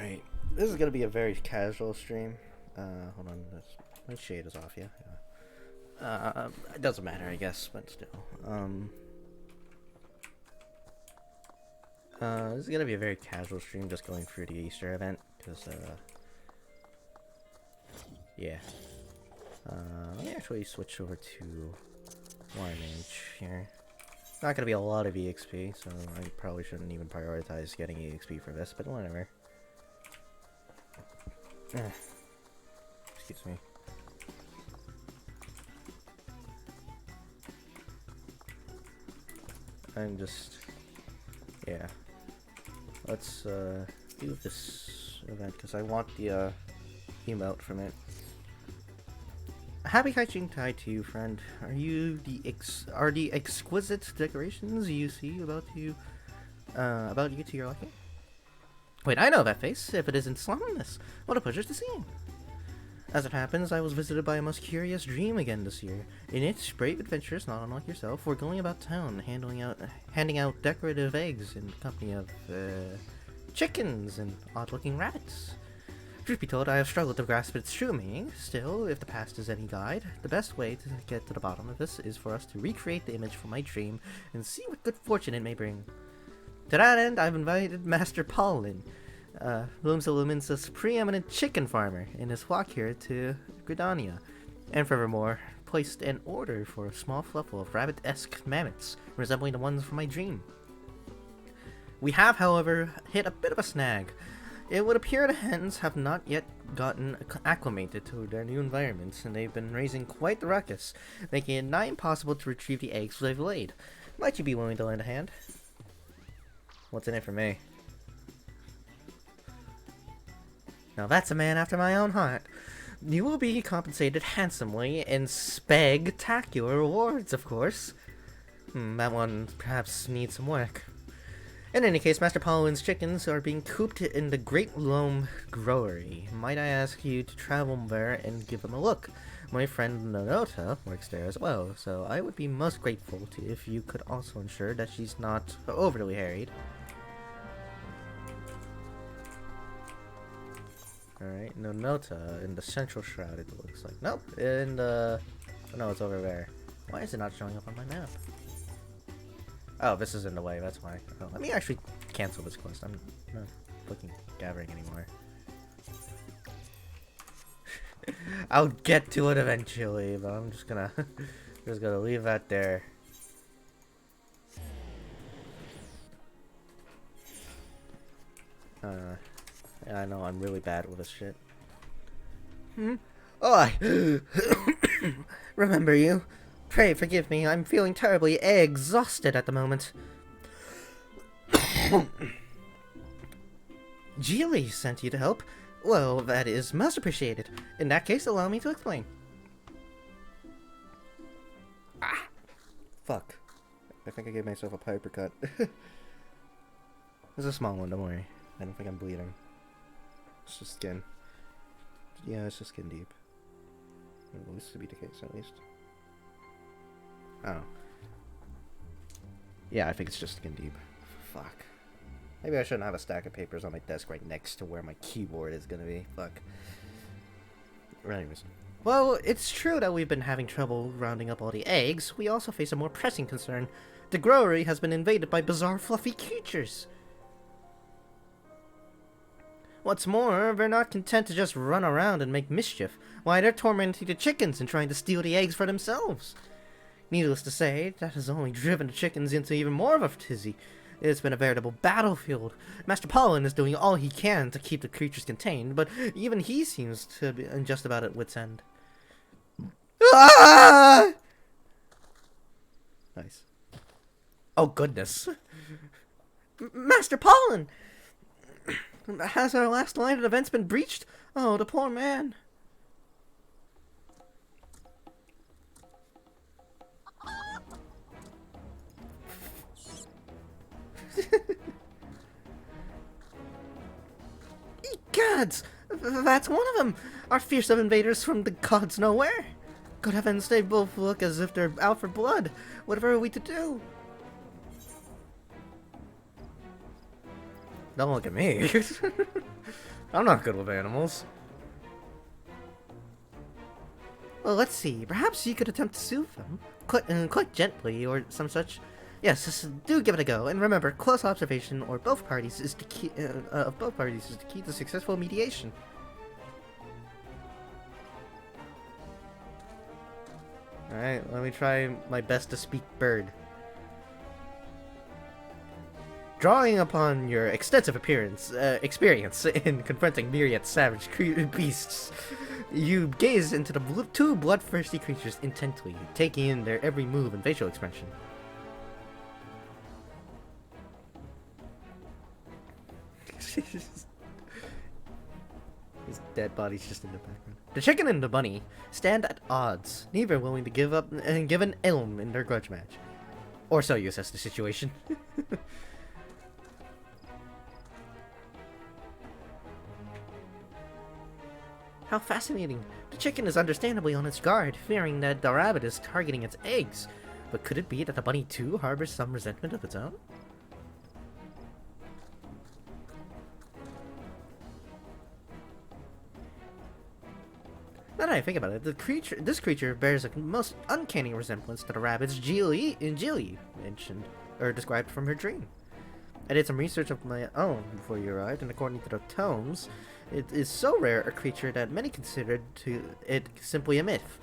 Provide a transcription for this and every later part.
Alright, this is gonna be a very casual stream. Hold on, my shade is off, yeah? It doesn't matter, I guess, but still. This is gonna be a very casual stream, just going through the Easter event, because, yeah. Let me actually switch over to War Mage here. Not gonna be a lot of EXP, so I probably shouldn't even prioritize getting EXP for this, but whatever. Excuse me. I'm just... yeah. Let's do this event, because I want the emote from it. Happy Hygiene Tide to you, friend. Are you the exquisite decorations you see about you to your liking? Wait, I know that face. If it isn't Slumness, what a pleasure to see you. As it happens, I was visited by a most curious dream again this year. In it, brave adventurers, not unlike yourself, were going about town, handing out decorative eggs in company of chickens and odd-looking rabbits. Truth be told, I have struggled to grasp its true meaning. Still, if the past is any guide, the best way to get to the bottom of this is for us to recreate the image from my dream and see what good fortune it may bring. To that end, I've invited Master Paulin, Bloom's preeminent chicken farmer, in his flock here to Gridania, and furthermore, placed an order for a small fluffle of rabbit-esque mammoths, resembling the ones from my dream. We have, however, hit a bit of a snag. It would appear the hens have not yet gotten acclimated to their new environments, and they've been raising quite the ruckus, making it nigh impossible to retrieve the eggs they've laid. Might you be willing to lend a hand? What's in it for me? Now that's a man after my own heart. You will be compensated handsomely in spectacular rewards, of course. That one perhaps needs some work. In any case, Master Paulin's chickens are being cooped in the Great Loam Growery. Might I ask you to travel there and give them a look? My friend Nanota works there as well, so I would be most grateful if you could also ensure that she's not overly harried. Alright, Nanota in the central shroud, it looks like. Nope, in the... oh, no, it's over there. Why is it not showing up on my map? Oh, this is in the way, that's why. Oh, let me actually cancel this quest. I'm not fucking gathering anymore. I'll get to it eventually, but I'm just gonna leave that there. Yeah, I know I'm really bad with this shit. Oh, I remember you. Pray forgive me, I'm feeling terribly exhausted at the moment. Geely sent you to help? Well, that is most appreciated. In that case, allow me to explain. Ah! Fuck. I think I gave myself a piper cut. It's a small one, don't worry. I don't think I'm bleeding. It's just skin. Yeah, it's just skin deep. Well, this to be the case, at least. Oh. Yeah, I think it's just skin deep. Fuck. Maybe I shouldn't have a stack of papers on my desk right next to where my keyboard is gonna be. Fuck. Anyways. Well, it's true that we've been having trouble rounding up all the eggs. We also face a more pressing concern. The growery has been invaded by bizarre fluffy creatures. What's more, they're not content to just run around and make mischief. Why, they're tormenting the chickens and trying to steal the eggs for themselves. Needless to say, that has only driven the chickens into even more of a tizzy. It's been a veritable battlefield. Master Paulin is doing all he can to keep the creatures contained, but even he seems to be just about at wit's end. Ah! Nice. Oh, goodness. Master Paulin! Has our last line of events been breached? Oh, the poor man. Gods! That's one of them! Our fearsome invaders from the gods know where! Good heavens, they both look as if they're out for blood! Whatever are we to do? Don't look at me. I'm not good with animals. Well, let's see. Perhaps you could attempt to soothe them, quite gently, or some such. Yes, do give it a go. And remember, close observation or both parties is the key. Of both parties is the key to successful mediation. All right, let me try my best to speak bird. Drawing upon your extensive experience in confronting myriad savage beasts, you gaze into the two bloodthirsty creatures intently, taking in their every move and facial expression. His dead body's just in the background. The chicken and the bunny stand at odds, neither willing to give up and give an elm in their grudge match. Or so you assess the situation. How fascinating. The chicken is understandably on its guard, fearing that the rabbit is targeting its eggs. But could it be that the bunny too harbors some resentment of its own? Now that I think about it, this creature bears a most uncanny resemblance to the rabbit's Geely mentioned, or described from her dream. I did some research of my own before you arrived, and according to the tomes, it is so rare a creature that many considered it simply a myth.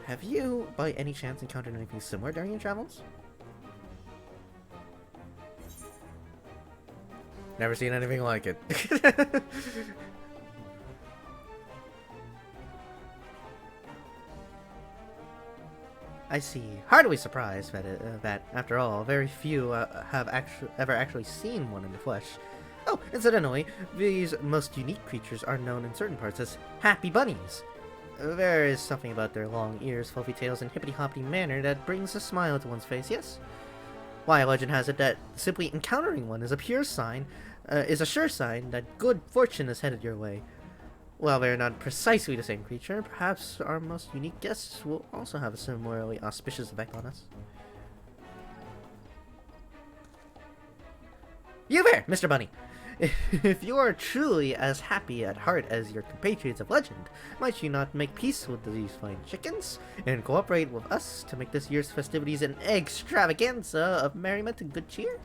Have you, by any chance, encountered anything similar during your travels? Never seen anything like it. I see. Hardly surprised that, after all, very few have ever actually seen one in the flesh. Oh, incidentally, these most unique creatures are known in certain parts as happy bunnies. There is something about their long ears, fluffy tails, and hippity-hoppity manner that brings a smile to one's face, yes? Why, legend has it that simply encountering one is a sure sign that good fortune is headed your way. While they're not precisely the same creature, perhaps our most unique guests will also have a similarly auspicious effect on us. You there, Mr. Bunny! If you are truly as happy at heart as your compatriots of legend, might you not make peace with these fine chickens, and cooperate with us to make this year's festivities an extravaganza of merriment and good cheer?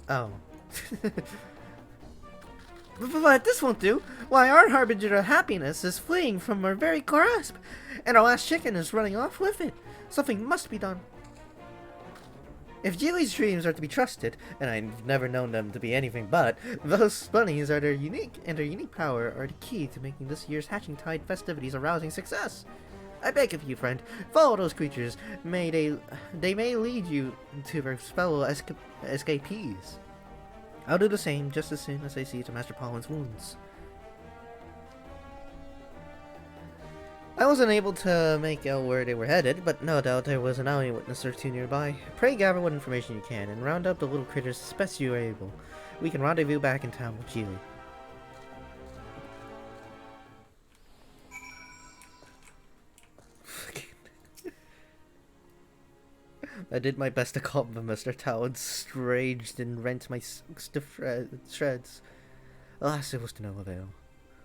Oh. But this won't do. Why, our harbinger of happiness is fleeing from our very grasp, and our last chicken is running off with it. Something must be done. If Geely's dreams are to be trusted, and I've never known them to be anything but, those bunnies are their unique power are the key to making this year's Hatching Tide festivities a rousing success. I beg of you, friend, follow those creatures. They may lead you to their fellow escapees. I'll do the same just as soon as I see to Master Pollen's wounds. I wasn't able to make out where they were headed, but no doubt there was an eye witness or two nearby. Pray gather what information you can, and round up the little critters as best you are able. We can rendezvous back in town with Geely. I did my best to calm them as their talons raged and rent my silks to shreds. Alas, it was to no avail.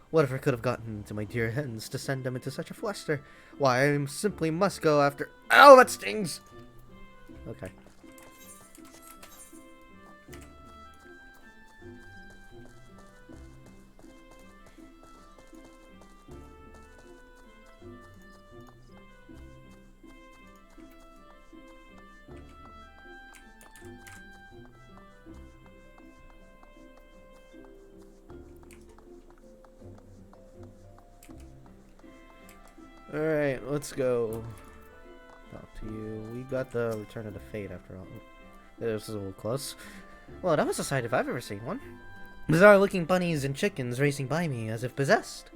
Whatever could have gotten into my dear hens to send them into such a fluster? Why, I simply must go after— Ow, that stings! Okay. Alright, let's go talk to you. We got the Return of the Fate after all. This is a little close. Well, that was a sight if I've ever seen one. Bizarre looking bunnies and chickens racing by me as if possessed.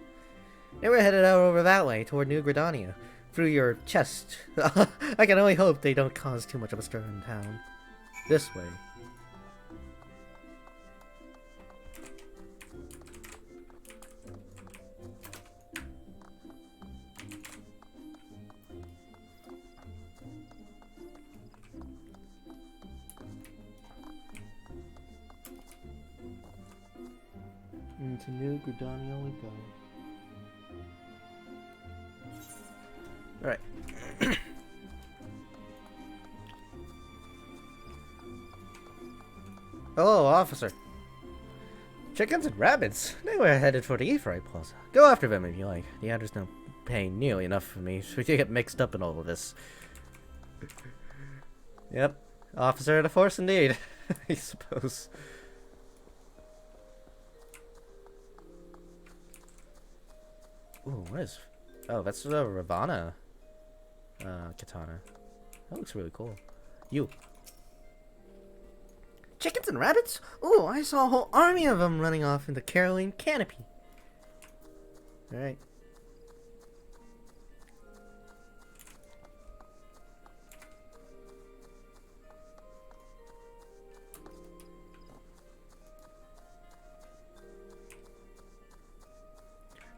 They were headed out over that way, toward New Gridania, through your chest. I can only hope they don't cause too much of a stir in town. This way. Gridania we go. Alright. Hello, officer. Chickens and rabbits? They were headed for the E-Fry Plaza. Go after them if you like. The others don't pay nearly enough for me, so you get mixed up in all of this. Yep. Officer of the force indeed, I suppose. Ooh, what is... Oh, that's a Ravana katana. That looks really cool. You. Chickens and rabbits? Ooh, I saw a whole army of them running off in the Caroline canopy. Alright.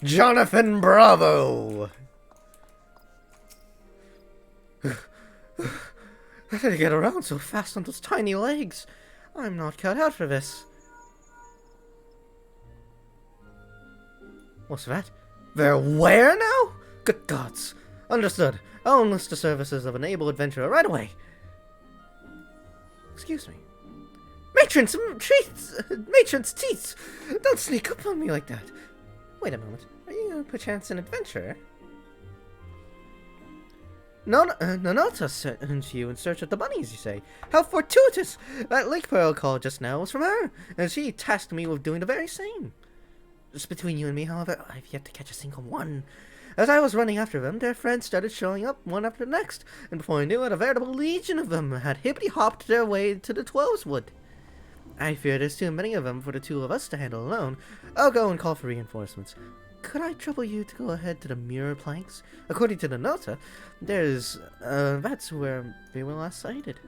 Jonathan Bravo! How did I get around so fast on those tiny legs? I'm not cut out for this. What's that? They're where now? Good gods. Understood. I'll enlist the services of an able adventurer right away. Excuse me. Matron's treats! Matron's teats! Don't sneak up on me like that. Wait a moment. Are you perchance an adventurer? Nanata sent you in search of the bunnies, you say? How fortuitous! That Lake Pearl call just now was from her, and she tasked me with doing the very same. Just between you and me, however, I've yet to catch a single one. As I was running after them, their friends started showing up one after the next, and before I knew it, a veritable legion of them had hippity-hopped their way to the Twelves Wood. I fear there's too many of them for the two of us to handle alone. I'll go and call for reinforcements. Could I trouble you to go ahead to the mirror planks? According to the nota, that's where they were last sighted.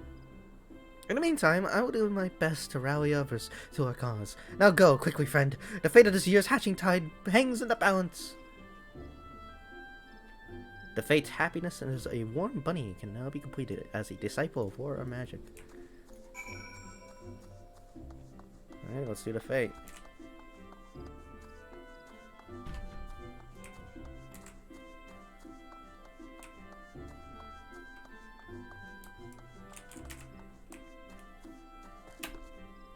In the meantime, I will do my best to rally others to our cause. Now go, quickly, friend. The fate of this year's hatching tide hangs in the balance. The fate, happiness, and as a warm bunny can now be completed as a disciple of horror magic. Alright, let's do the fate.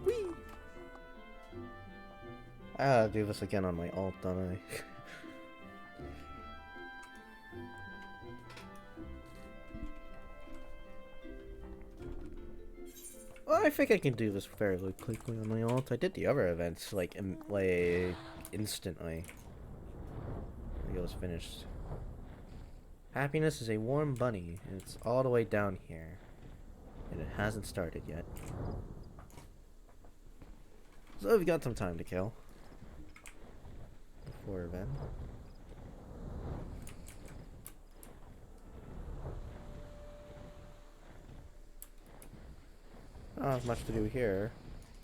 Whee! I'll do this again on my alt, don't I? Well, I think I can do this fairly quickly on my alt. I did the other events, like instantly. It was finished. Happiness is a warm bunny, and it's all the way down here. And it hasn't started yet. So we've got some time to kill. Before event. Not as much to do here.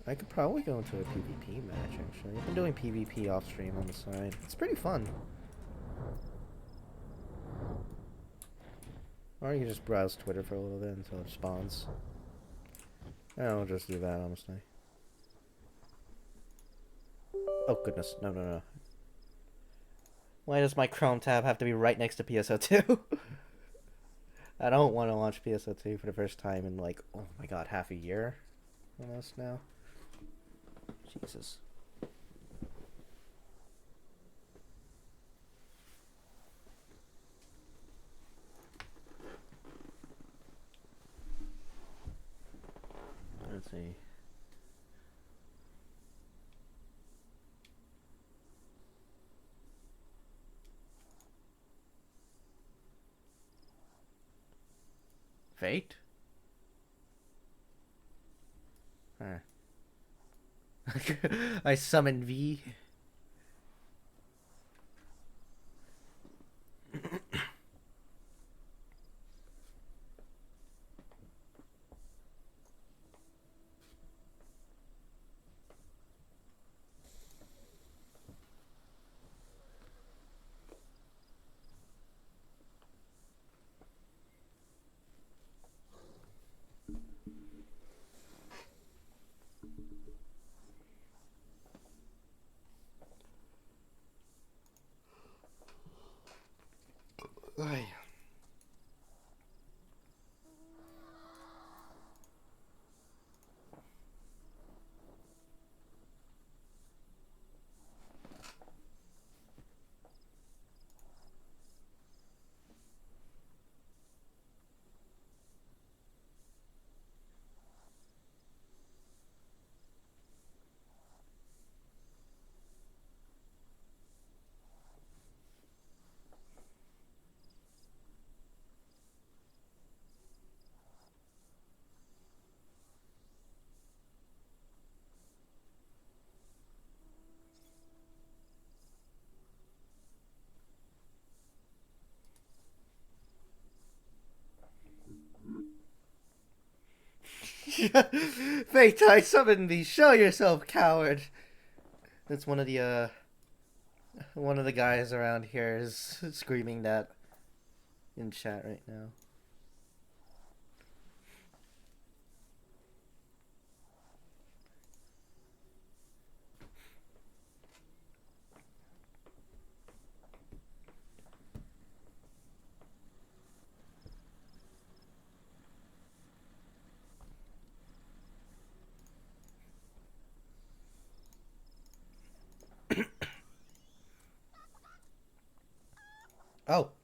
I could probably go into a PvP match, actually. I've been doing PvP off stream on the side. It's pretty fun. Or you can just browse Twitter for a little bit until it spawns. I'll just do that, honestly. Oh, goodness. No, no, no. Why does my Chrome tab have to be right next to PSO2? I don't want to launch PSO2 for the first time in, like, oh my god, half a year? Almost now. Jesus. Let's see. Fate? Huh. I summon V. Fate, I summoned thee. Show yourself, coward. That's one of the guys around here is screaming that in chat right now.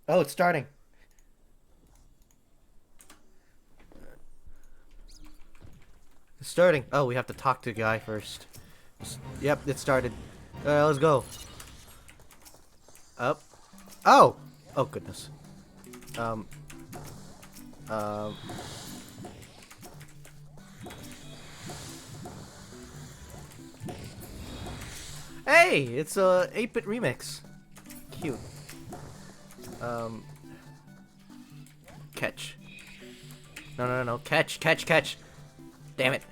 Oh, it's starting. It's starting. Oh, we have to talk to the guy first. Yep, it started. Let's go. Up. Oh! Oh, goodness. Hey! It's a 8-bit remix. Cute. Catch. No. Catch. Damn it.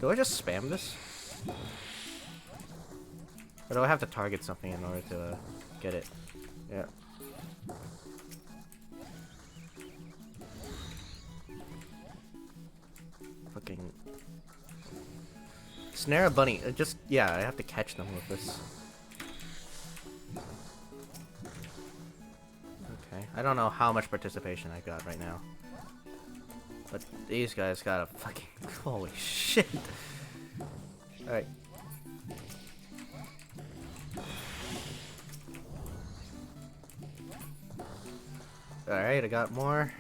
Do I just spam this? Or do I have to target something in order to get it? Yeah. Fucking snare a bunny. Yeah, I have to catch them with this. Okay, I don't know how much participation I got right now, but these guys got a fucking holy shit. All right. All right, I got more.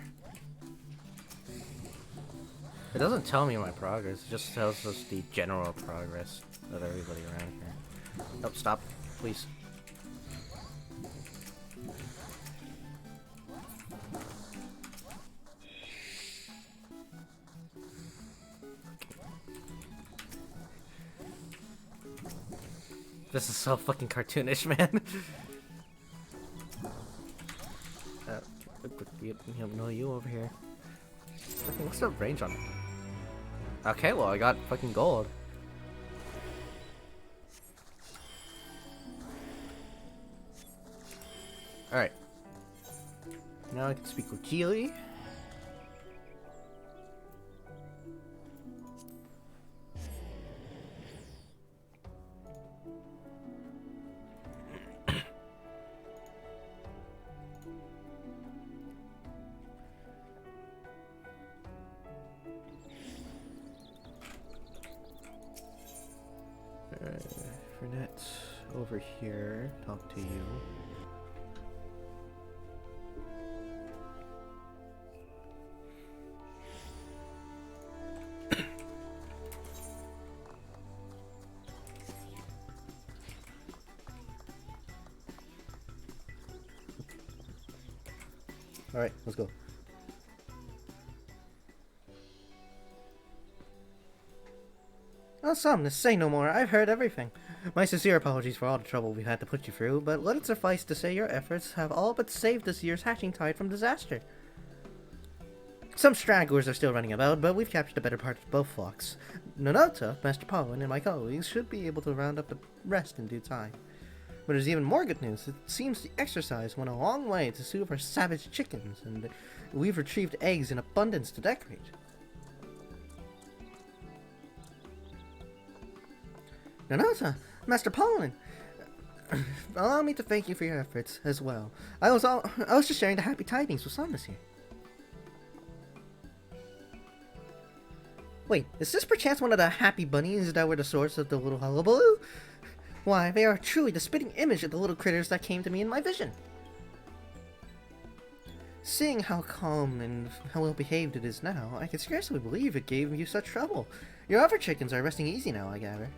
It doesn't tell me my progress, it just tells us the general progress of everybody around here. Nope, stop, please. This is so fucking cartoonish, man. No, you over here. What's the range on it? Okay, well, I got fucking gold. Alright. Now I can speak with Keely. Fernet, over here, talk to you. Alright, let's go. Oh, Somnus, say no more. I've heard everything. My sincere apologies for all the trouble we've had to put you through, but let it suffice to say your efforts have all but saved this year's hatching tide from disaster. Some stragglers are still running about, but we've captured the better part of both flocks. Nonota, Master Pollen, and my colleagues should be able to round up the rest in due time. But there's even more good news. It seems the exercise went a long way to soothe our savage chickens, and we've retrieved eggs in abundance to decorate. Nonota, Master Pollen, allow me to thank you for your efforts as well. I was just sharing the happy tidings with Somnus here. Wait, is this perchance one of the happy bunnies that were the source of the little hullabaloo? Why, they are truly the spitting image of the little critters that came to me in my vision. Seeing how calm and how well behaved it is now, I can scarcely believe it gave you such trouble. Your other chickens are resting easy now, I gather.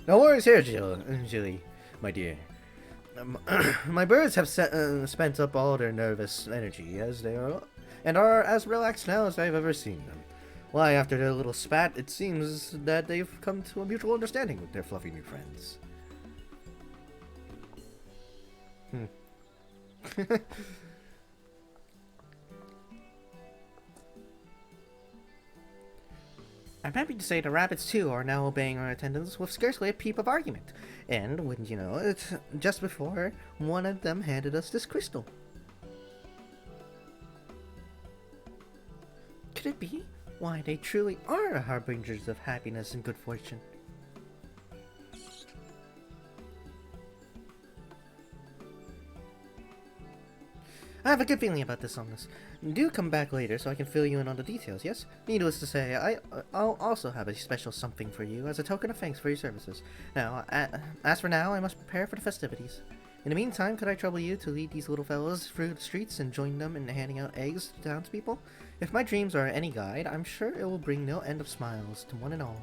No worries here, Jilly, my dear. My birds have spent up all their nervous energy as they are, and are as relaxed now as I've ever seen them. Why, after their little spat, it seems that they've come to a mutual understanding with their fluffy new friends. I'm happy to say the rabbits too are now obeying our attendants with scarcely a peep of argument. And, wouldn't you know, it's just before one of them handed us this crystal. Could it be? Why, they truly are harbingers of happiness and good fortune. I have a good feeling about this, Omnis. Do come back later so I can fill you in on the details, yes? Needless to say, I'll also have a special something for you as a token of thanks for your services. Now, as for now, I must prepare for the festivities. In the meantime, could I trouble you to lead these little fellows through the streets and join them in handing out eggs to townspeople? If my dreams are any guide, I'm sure it will bring no end of smiles to one and all.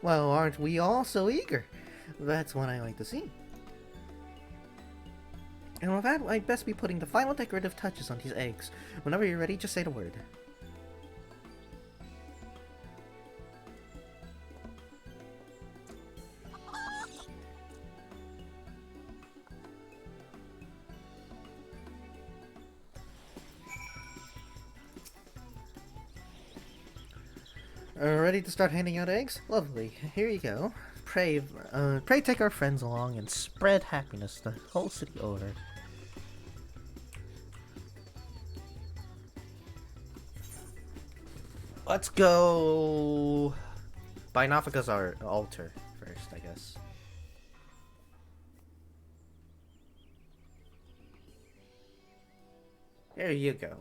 Well, aren't we all so eager? That's what I like to see. And with that, I'd best be putting the final decorative touches on these eggs. Whenever you're ready, just say the word. Ready to start handing out eggs? Lovely. Here you go. Pray take our friends along and spread happiness the whole city over. Let's go by Nafika's altar first, I guess. There you go.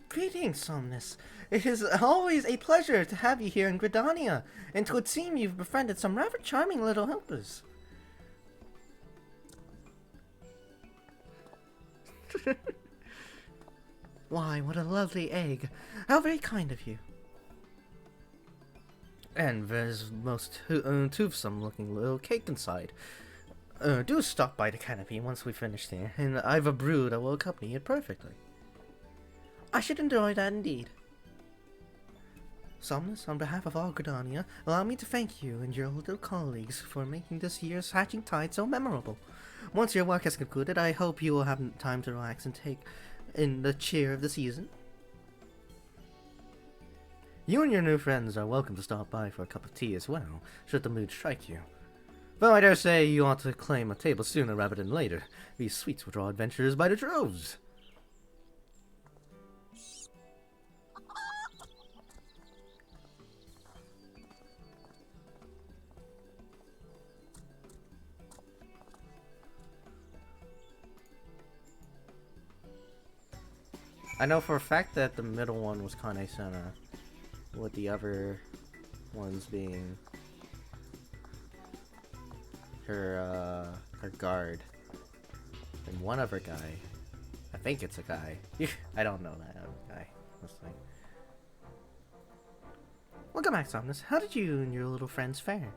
Greetings, Somnus. It is always a pleasure to have you here in Gridania, and 'twould seem you've befriended some rather charming little helpers. Why, what a lovely egg. How very kind of you. And there's most toothsome looking little cake inside. Do stop by the canopy once we finish here, and I've a brew that will accompany it perfectly. I should enjoy that indeed. Somnus, on behalf of all Gridania, allow me to thank you and your little colleagues for making this year's hatching tide so memorable. Once your work has concluded, I hope you will have time to relax and take in the cheer of the season. You and your new friends are welcome to stop by for a cup of tea as well, should the mood strike you. Though I dare say you ought to claim a table sooner rather than later. These sweets will draw adventurers by the droves. I know for a fact that the middle one was Kane-sama, with the other ones being her guard, and one other guy. I think it's a guy. I don't know that guy. Welcome back, Somnus. How did you and your little friends fare?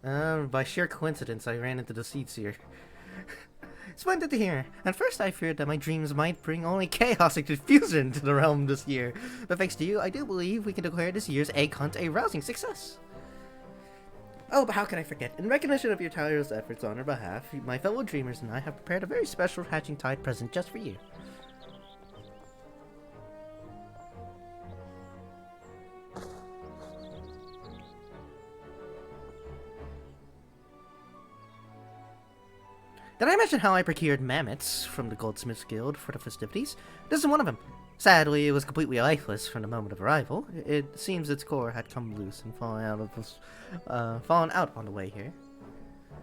By sheer coincidence, I ran into the seats here. Splendid to hear. At first I feared that my dreams might bring only chaos and confusion to the realm this year. But thanks to you, I do believe we can declare this year's egg hunt a rousing success. Oh, but how can I forget? In recognition of your tireless efforts on our behalf, my fellow dreamers and I have prepared a very special Hatching Tide present just for you. Did I mention how I procured mammoths from the Goldsmiths Guild for the festivities? This is one of them. Sadly, it was completely lifeless from the moment of arrival. It seems its core had come loose and fallen out on the way here.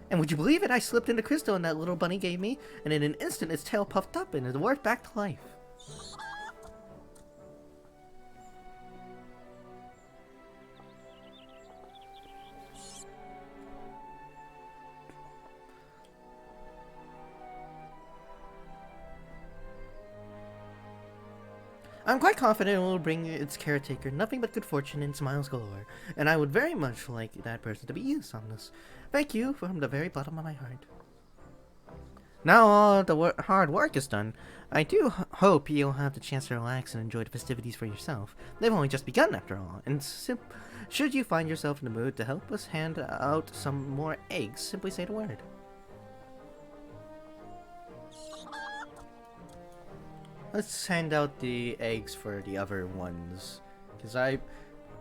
And would you believe it? I slipped in the crystal that little bunny gave me, and in an instant its tail puffed up and it worked back to life. I'm quite confident it will bring its caretaker nothing but good fortune and smiles galore, and I would very much like that person to be you, Somnus. Thank you from the very bottom of my heart. Now all the hard work is done, I do hope you'll have the chance to relax and enjoy the festivities for yourself. They've only just begun after all, and should you find yourself in the mood to help us hand out some more eggs, simply say the word. Let's hand out the eggs for the other ones. Because I,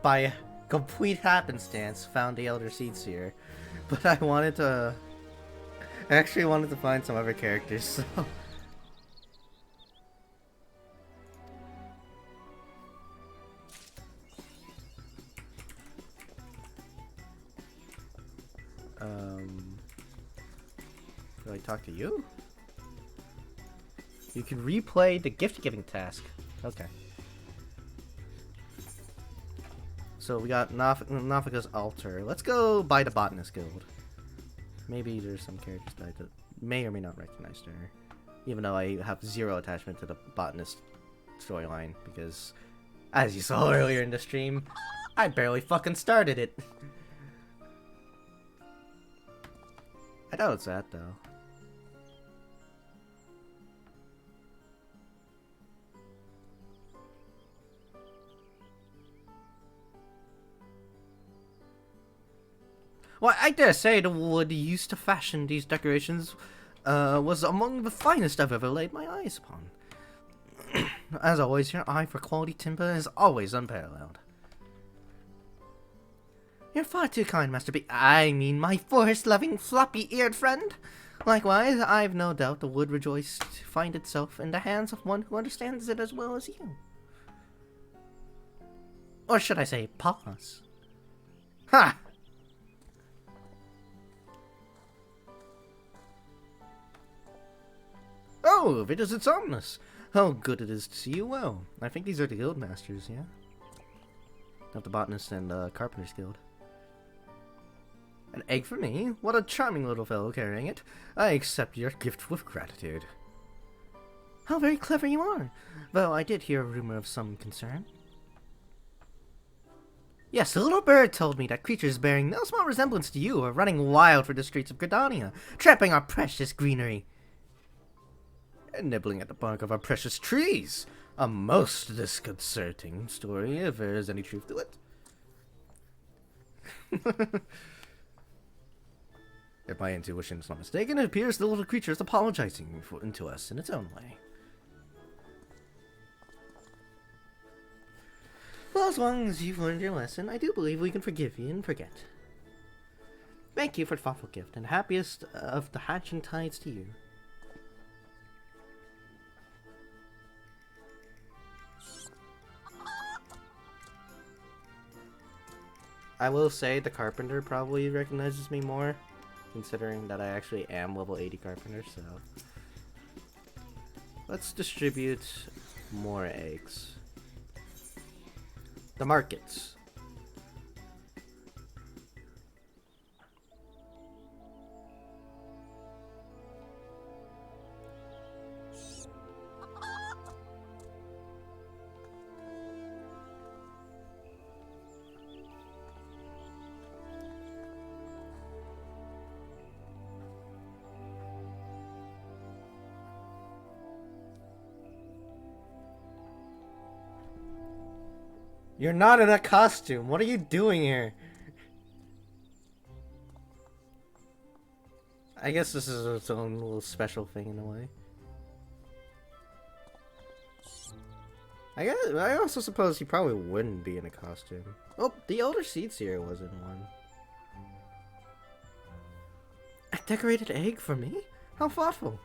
by complete happenstance, found the Elder Seeds here. But I actually wanted to find some other characters, so... Do I talk to you? You can replay the gift-giving task. Okay. So we got Nafika's altar. Let's go buy the Botanist Guild. Maybe there's some characters that I may or may not recognize her. Even though I have zero attachment to the Botanist storyline. Because, as you saw earlier in the stream, I barely fucking started it. I doubt it's that, though. Well, I dare say the wood used to fashion these decorations was among the finest I've ever laid my eyes upon. As always, your eye for quality timber is always unparalleled. You're far too kind, Master B. I mean, my forest-loving, floppy-eared friend. Likewise, I've no doubt the wood rejoiced to find itself in the hands of one who understands it as well as you. Or should I say, Paws? Ha! Oh, Vitus and Somnus! How good it is to see you well. I think these are the guild masters, yeah? Not the Botanist and Carpenter's Guild. An egg for me? What a charming little fellow carrying it. I accept your gift with gratitude. How very clever you are! Though I did hear a rumor of some concern. Yes, the little bird told me that creatures bearing no small resemblance to you are running wild for the streets of Gridania, trampling our precious greenery. And nibbling at the bark of our precious trees. A most disconcerting story, if there is any truth to it. If my intuition is not mistaken, it appears the little creature is apologizing to us in its own way. Well, as long as you've learned your lesson, I do believe we can forgive you and forget. Thank you for the thoughtful gift, and happiest of the hatching tides to you. I will say the Carpenter probably recognizes me more, considering that I actually am level 80 Carpenter, so... Let's distribute more eggs. The markets. You're not in a costume. What are you doing here? I guess this is its own little special thing in a way. I also suppose he probably wouldn't be in a costume. Oh, the Elder Seeds here was in one. A decorated egg for me? How thoughtful.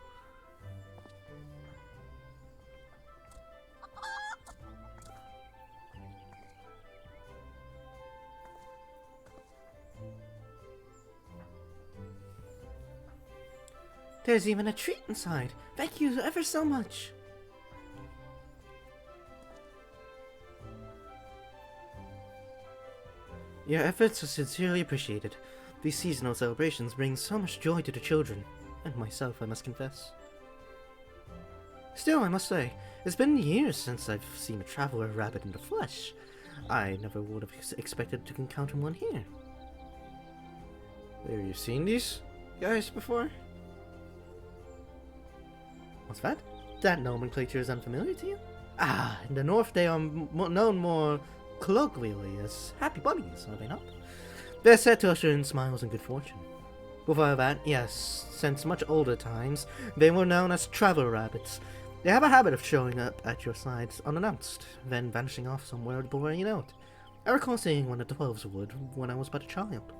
There's even a treat inside. Thank you ever so much. Your efforts are sincerely appreciated. These seasonal celebrations bring so much joy to the children, and myself, I must confess. Still, I must say, it's been years since I've seen a traveler rabbit in the flesh. I never would have expected to encounter one here. Have you seen these guys before? What's that? That nomenclature is unfamiliar to you? Ah, in the north they are known more colloquially as happy bunnies, are they not? They're said to usher in smiles and good fortune. Before that, yes, since much older times, they were known as travel rabbits. They have a habit of showing up at your sides unannounced, then vanishing off somewhere before you know it. I recall seeing one at the 12's Wood when I was but a child.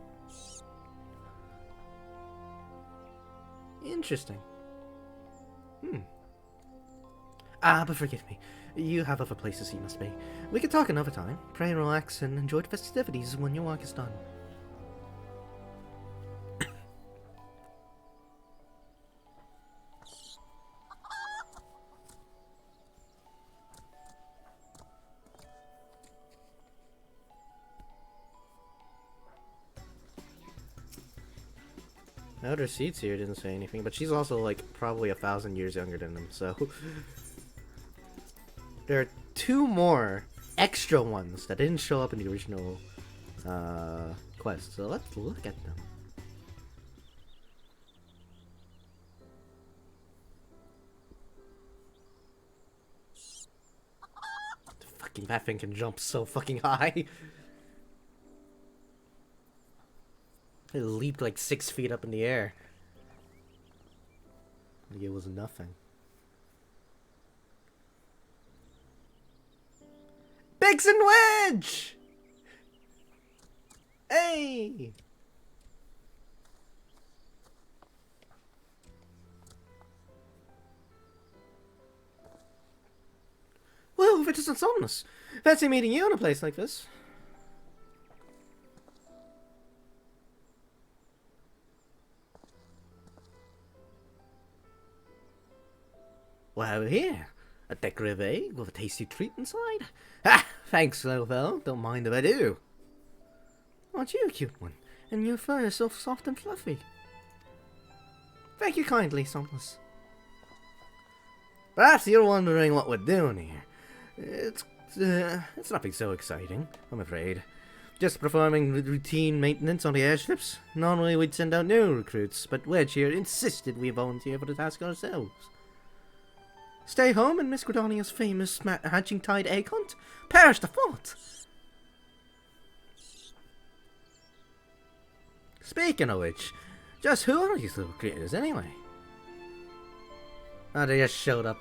Interesting. But forgive me. You have other places you must be. We can talk another time. Pray relax and enjoy the festivities when your work is done. Outer Seats here didn't say anything, but she's also like probably 1,000 years younger than them, so there are 2 more extra ones that didn't show up in the original quest, so let's look at them. Fucking that thing can jump so fucking high. It leaped like 6 feet up in the air. Like it was nothing. Biggs and Wedge! Hey! Well, Vitus and Somnus. Fancy meeting you in a place like this. Well, here. A decorative egg with a tasty treat inside. Ah, thanks, little fellow. Don't mind if I do. Aren't you a cute one? And your fur is so soft and fluffy. Thank you kindly, Somnus. Perhaps you're wondering what we're doing here. It's nothing so exciting, I'm afraid. Just performing routine maintenance on the airships. Normally we'd send out new recruits, but Wedge here insisted we volunteer for the task ourselves. Stay home and miss Gridania's famous hatching tide egg hunt? Perish the thought! Speaking of which, just who are these little critters anyway? Oh, they just showed up.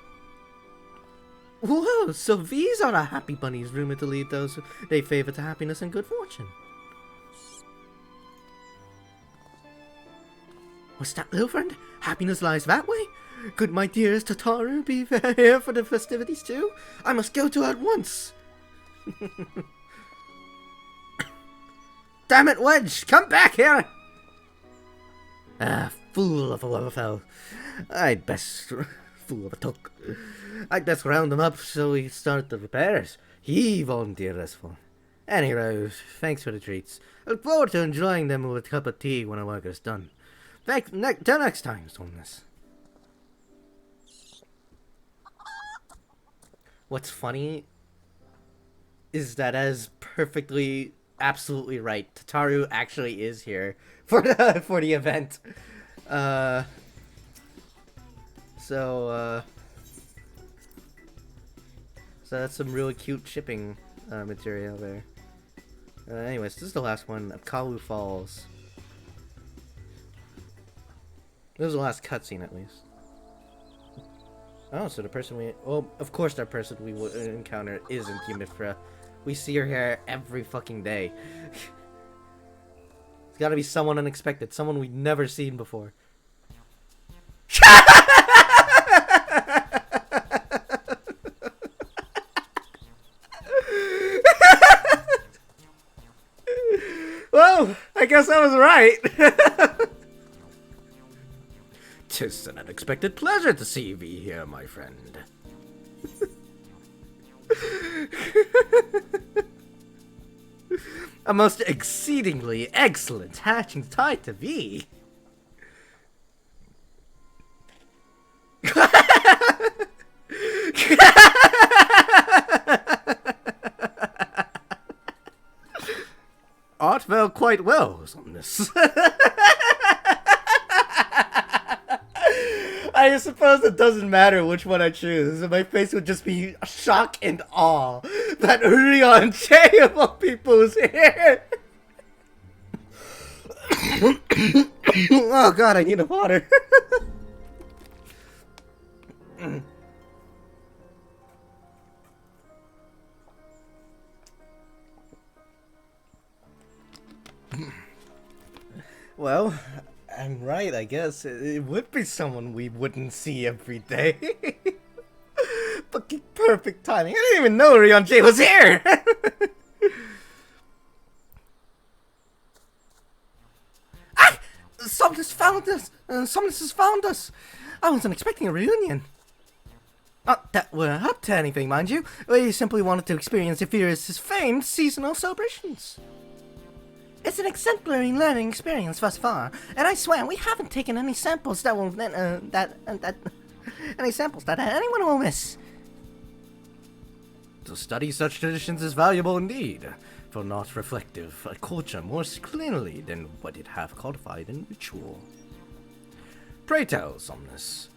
Whoa, so these are the happy bunnies rumored to lead those they favor to happiness and good fortune. What's that, little friend? Happiness lies that way? Could my dearest Tataru be here for the festivities too? I must go to her at once. Damn it, Wedge! Come back here! Ah, fool of a Wobblefell. I'd best... fool of a Took. I'd best round him up so we start the repairs. He volunteered us for. Anyway, thanks for the treats. I look forward to enjoying them with a cup of tea when our work is done. Thanks, till next time, Stormness. What's funny is that is perfectly, absolutely right. Tataru actually is here for the event. So that's some really cute shipping material there. Anyways, this is the last one of Kalu Falls. This was the last cutscene, at least. Oh, so the person we... Well, of course that person we will encounter isn't Yumifra. We see her here every fucking day. It's gotta be someone unexpected. Someone we've never seen before. Well, I guess I was right. 'Tis an unexpected pleasure to see thee here, my friend. A most exceedingly excellent hatching tide to thee. Art thou quite well, Somnus? I suppose it doesn't matter which one I choose. My face would just be shock and awe that Urion J of all people is here. Oh god, I need a water. Well, I'm right, I guess. It would be someone we wouldn't see every day. Fucking perfect timing. I didn't even know Rion J was here! Ah! Somnus found us! Somnus has found us! I wasn't expecting a reunion. Not that we're up to anything, mind you. We simply wanted to experience Zephyrus' famed seasonal celebrations. It's an exemplary learning experience thus far, and I swear we haven't taken any samples that will any samples that anyone will miss. To study such traditions is valuable indeed, for not reflective a culture more cleanly than what it hath codified in ritual. Pray tell, Somnus,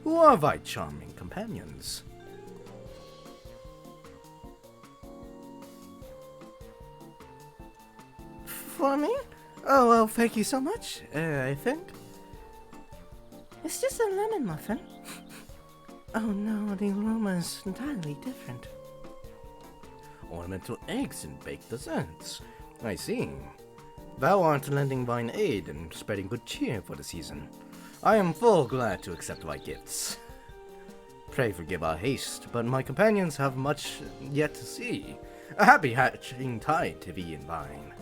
who are thy charming companions? For me? Oh, well, thank you so much, I think. It's just a lemon muffin. Oh no, the aroma is entirely different. Ornamental eggs and baked desserts. I see. Thou art lending thine aid and spreading good cheer for the season. I am full glad to accept thy gifts. Pray forgive our haste, but my companions have much yet to see. A happy hatching tide to thee and thine.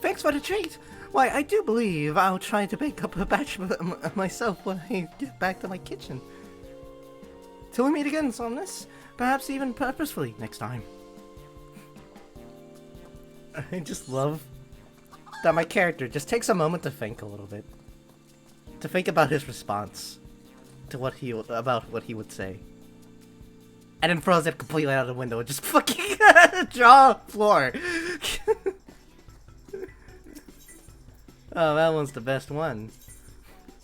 Thanks for the treat! Why, I do believe I'll try to bake up a batch myself when I get back to my kitchen. Till we meet again, Somnus. Perhaps even purposefully next time. I just love that my character just takes a moment to think a little bit. To think about his response to what he would say. And then throws it completely out of the window and just fucking draw floor. Oh, that one's the best one.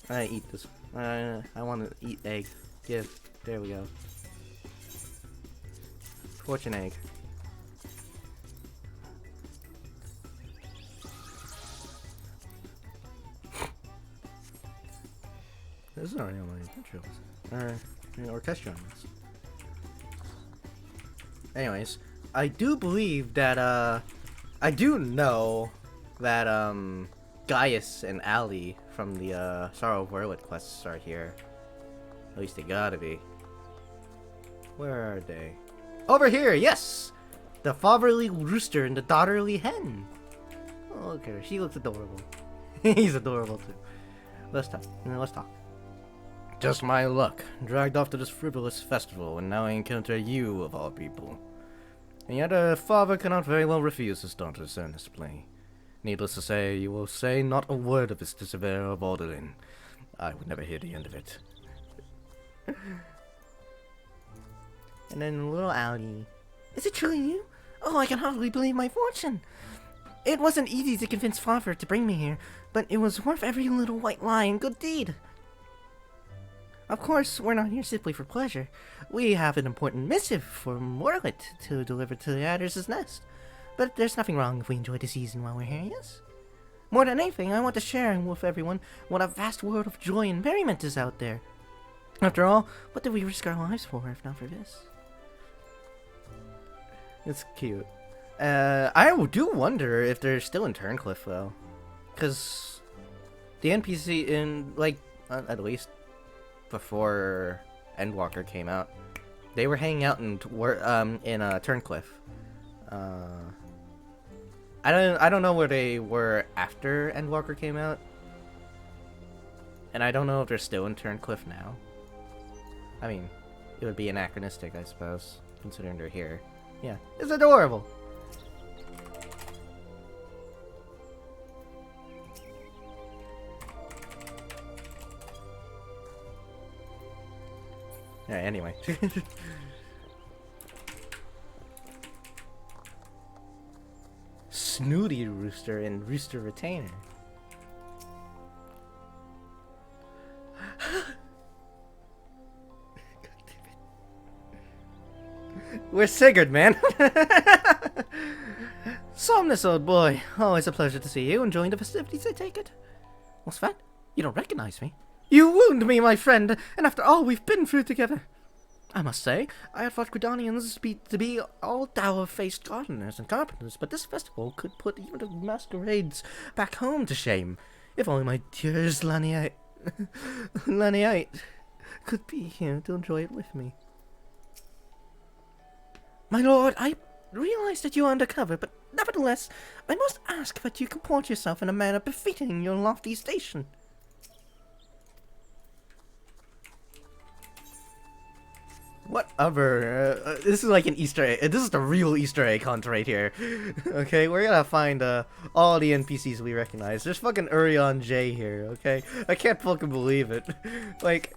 I eat this. I want to eat egg. Yeah, there we go. Fortune egg. This is already on my intros. Orchestra. Anyways, I do believe that, I do know that, Gaius and Ali from the Sorrow of Werlet quests are here. At least they gotta be. Where are they? Over here, yes! The fatherly rooster and the daughterly hen. Oh, look at her. She looks adorable. He's adorable too. Let's talk. Just my luck. Dragged off to this frivolous festival, and now I encounter you of all people. And yet a father cannot very well refuse his daughter's earnest plea. Needless to say, you will say not a word of this to Severe of Alderlin. I would never hear the end of it. And then little Audi. Is it truly you? Oh, I can hardly believe my fortune. It wasn't easy to convince father to bring me here, but it was worth every little white lie and good deed. Of course, we're not here simply for pleasure. We have an important missive from Werlet to deliver to the Adder's nest. But there's nothing wrong if we enjoy the season while we're here, yes? More than anything, I want to share with everyone what a vast world of joy and merriment is out there. After all, what did we risk our lives for if not for this? It's cute. I do wonder if they're still in Turncliffe, though. Because the NPC in, like, at least before Endwalker came out, they were hanging out in Turncliffe. I don't know where they were after Endwalker came out, And I don't know if they're still in Turncliffe now. I mean, it would be anachronistic, I suppose, considering they're here. Yeah, it's adorable! Alright, anyway. Snooty Rooster and Rooster Retainer. Where's Sigurd, man? Somnus, old boy. Always a pleasure to see you. Enjoying the festivities, I take it. What's that? You don't recognize me? You wound me, my friend, and after all we've been through together. I must say, I had thought Gridanians to be all dour-faced gardeners and carpenters, but this festival could put even the masquerades back home to shame. If only my dearest Laniite could be here to enjoy it with me. My lord, I realize that you are undercover, but nevertheless, I must ask that you comport yourself in a manner befitting your lofty station. What other, this is like an Easter egg, this is the real Easter egg hunt right here. Okay, we're gonna find, all the NPCs we recognize. There's fucking Urion J here, okay? I can't fucking believe it. Like,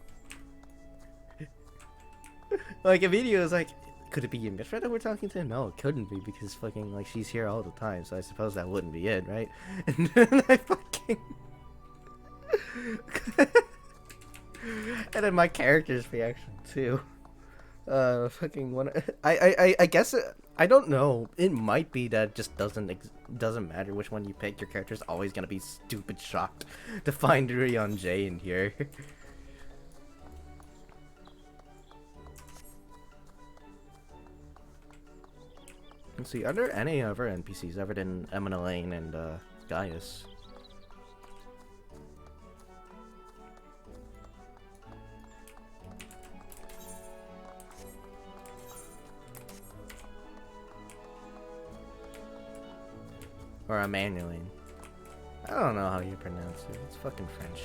a video is like, could it be Mithra that we're talking to? No, it couldn't be, because fucking, like, she's here all the time, so I suppose that wouldn't be it, right? And then I fucking... and then my character's reaction, too. Fucking one. I guess I don't know. It might be that it just doesn't matter which one you pick. Your character's always gonna be stupid shocked to find Urion J in here. Let's see. Are there any other NPCs other than Emma Lane and Gaius? Or Emmanueline. I don't know how you pronounce it. It's fucking French.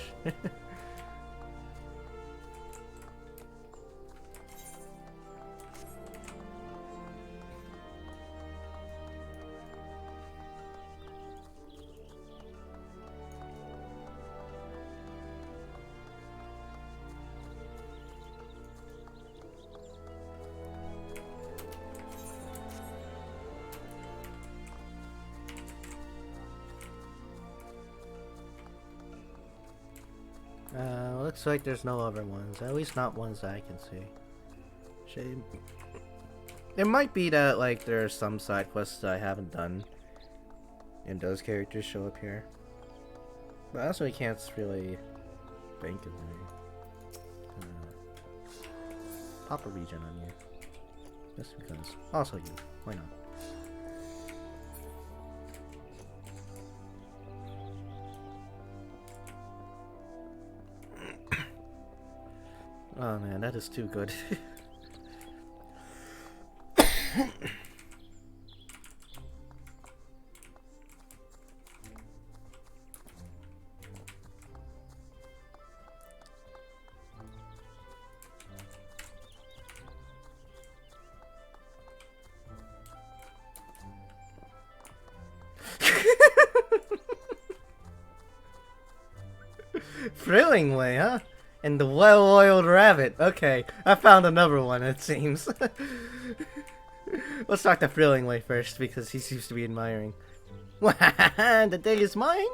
Looks like there's no other ones. At least not ones that I can see. Shame. It might be that, like, there are some side quests that I haven't done, and those characters show up here. But I also can't really think of any. Pop a regen on you. Just because. Also you. Why not? Oh man, that is too good. Thrilling way, huh? And the well-oiled rabbit. Okay, I found another one, it seems. Let's talk the thrilling way first, because he seems to be admiring. The day is mine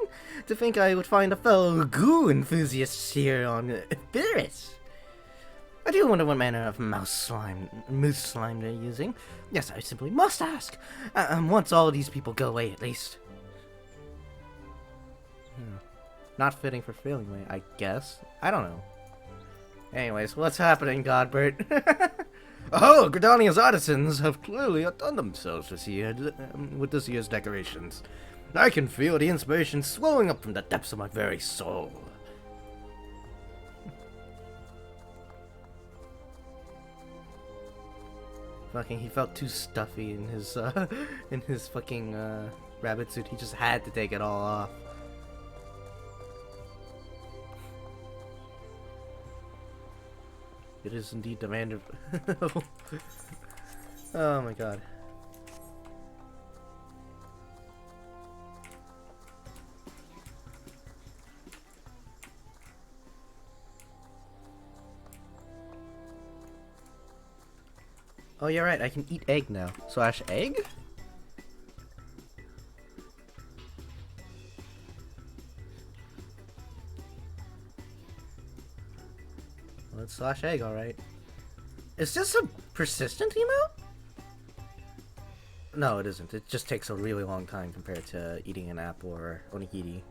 to think I would find a fellow goo enthusiast here on Etheris. I do wonder what manner of moose slime they're using. Yes, I simply must ask. Once all these people go away, at least. Not fitting for thrilling way, I guess. I don't know. Anyways, what's happening, Godbert? Oh, Gridania's artisans have clearly outdone themselves this year with this year's decorations. I can feel the inspiration swelling up from the depths of my very soul. Fucking, he felt too stuffy in his fucking rabbit suit. He just had to take it all off. It is indeed demanded. Oh my god. Oh, you're right. I can eat egg now. Slash egg? Well, it's slash egg, alright. Is this a persistent emote? No, it isn't. It just takes a really long time compared to eating an apple or onigiri.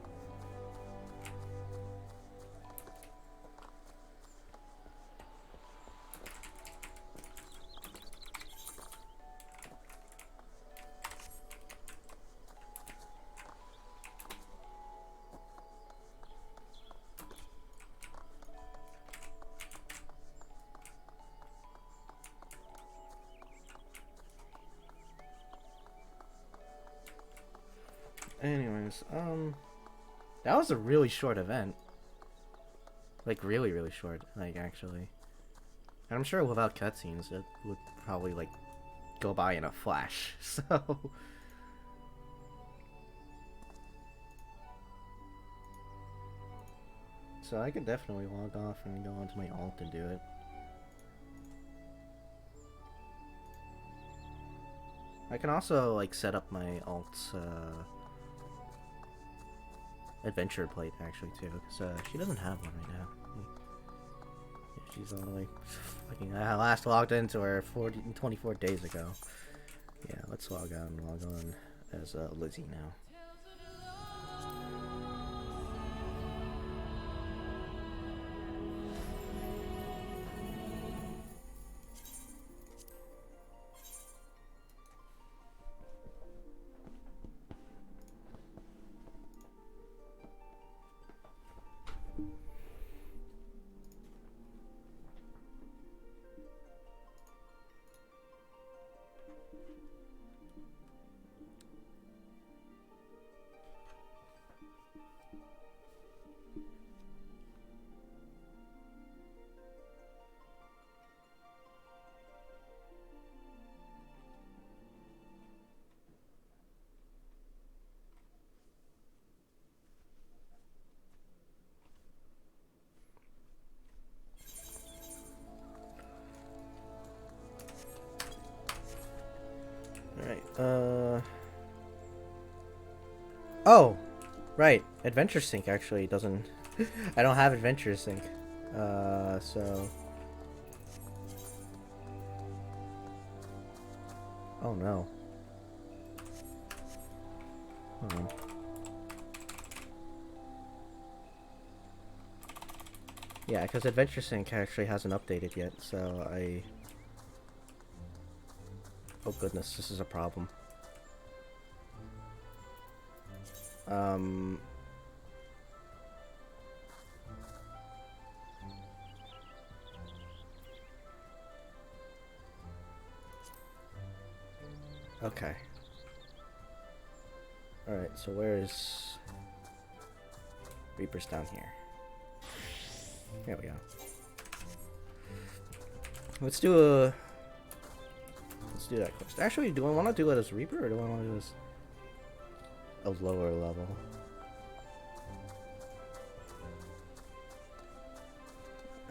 Anyways, that was a really short event. Like, really, really short, like, actually. And I'm sure without cutscenes, it would probably, like, go by in a flash, so... So I could definitely log off and go onto my alt and do it. I can also, like, set up my alt's, adventure plate actually too, because she doesn't have one right now. Yeah, she's all like fucking. I last logged into her 24 days ago. Yeah, let's log out and log on as Lizzie now. Alright, oh! Right, Adventure Sync actually doesn't... I don't have Adventure Sync. So... Oh no. Hold on. Yeah, because Adventure Sync actually hasn't updated yet, so I... Oh goodness, this is a problem. Okay. Alright, so where is... Reaper's down here. There we go. Let's do a... Let's do that quest. Actually, do I want to do it as Reaper, or do I want to do this a lower level?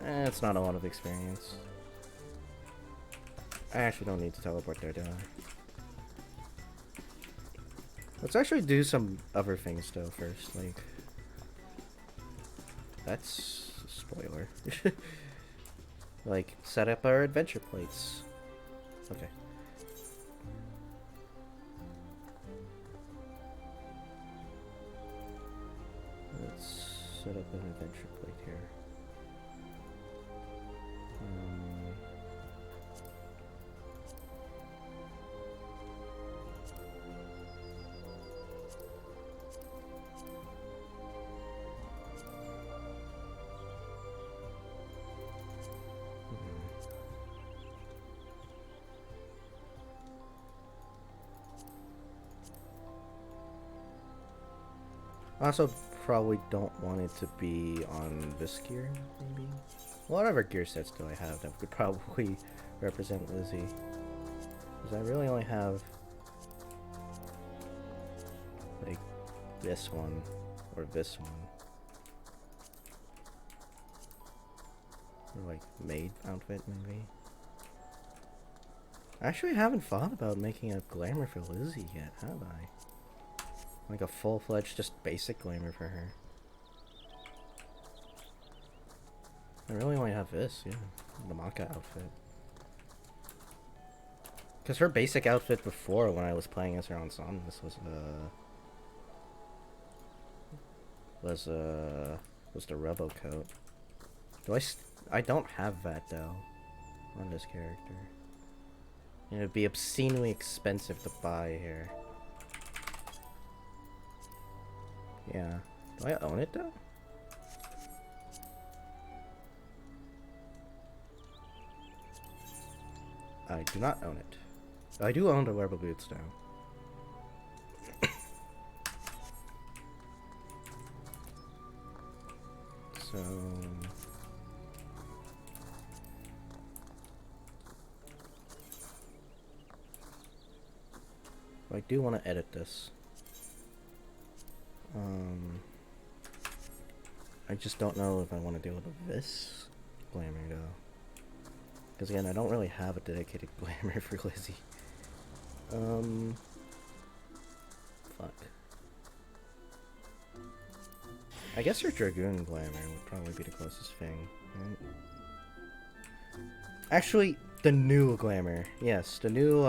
It's not a lot of experience. I actually don't need to teleport there, do I? Let's actually do some other things, though, first. Like... That's a spoiler. Like, set up our adventure plates. Okay. Let's set up an adventure plate here. I also probably don't want it to be on this gear, maybe? Whatever gear sets do I have that could probably represent Lizzie? Because I really only have like this one or this one. Or like maid outfit maybe. I actually haven't thought about making a glamour for Lizzie yet, have I? Like a full-fledged, just basic glamour for her. I really only have this, yeah. The Maka outfit. Because her basic outfit before, when I was playing as her on Somnus, was the Rebel coat. I don't have that, though, on this character. It would be obscenely expensive to buy here. Yeah. Do I own it, though? I do not own it. I do own the Rebel boots, though. So... I do want to edit this. I just don't know if I want to deal with this glamour, though. Because again, I don't really have a dedicated glamour for Lizzie. Fuck. I guess her Dragoon glamour would probably be the closest thing, right? Actually, the new glamour. Yes, the new,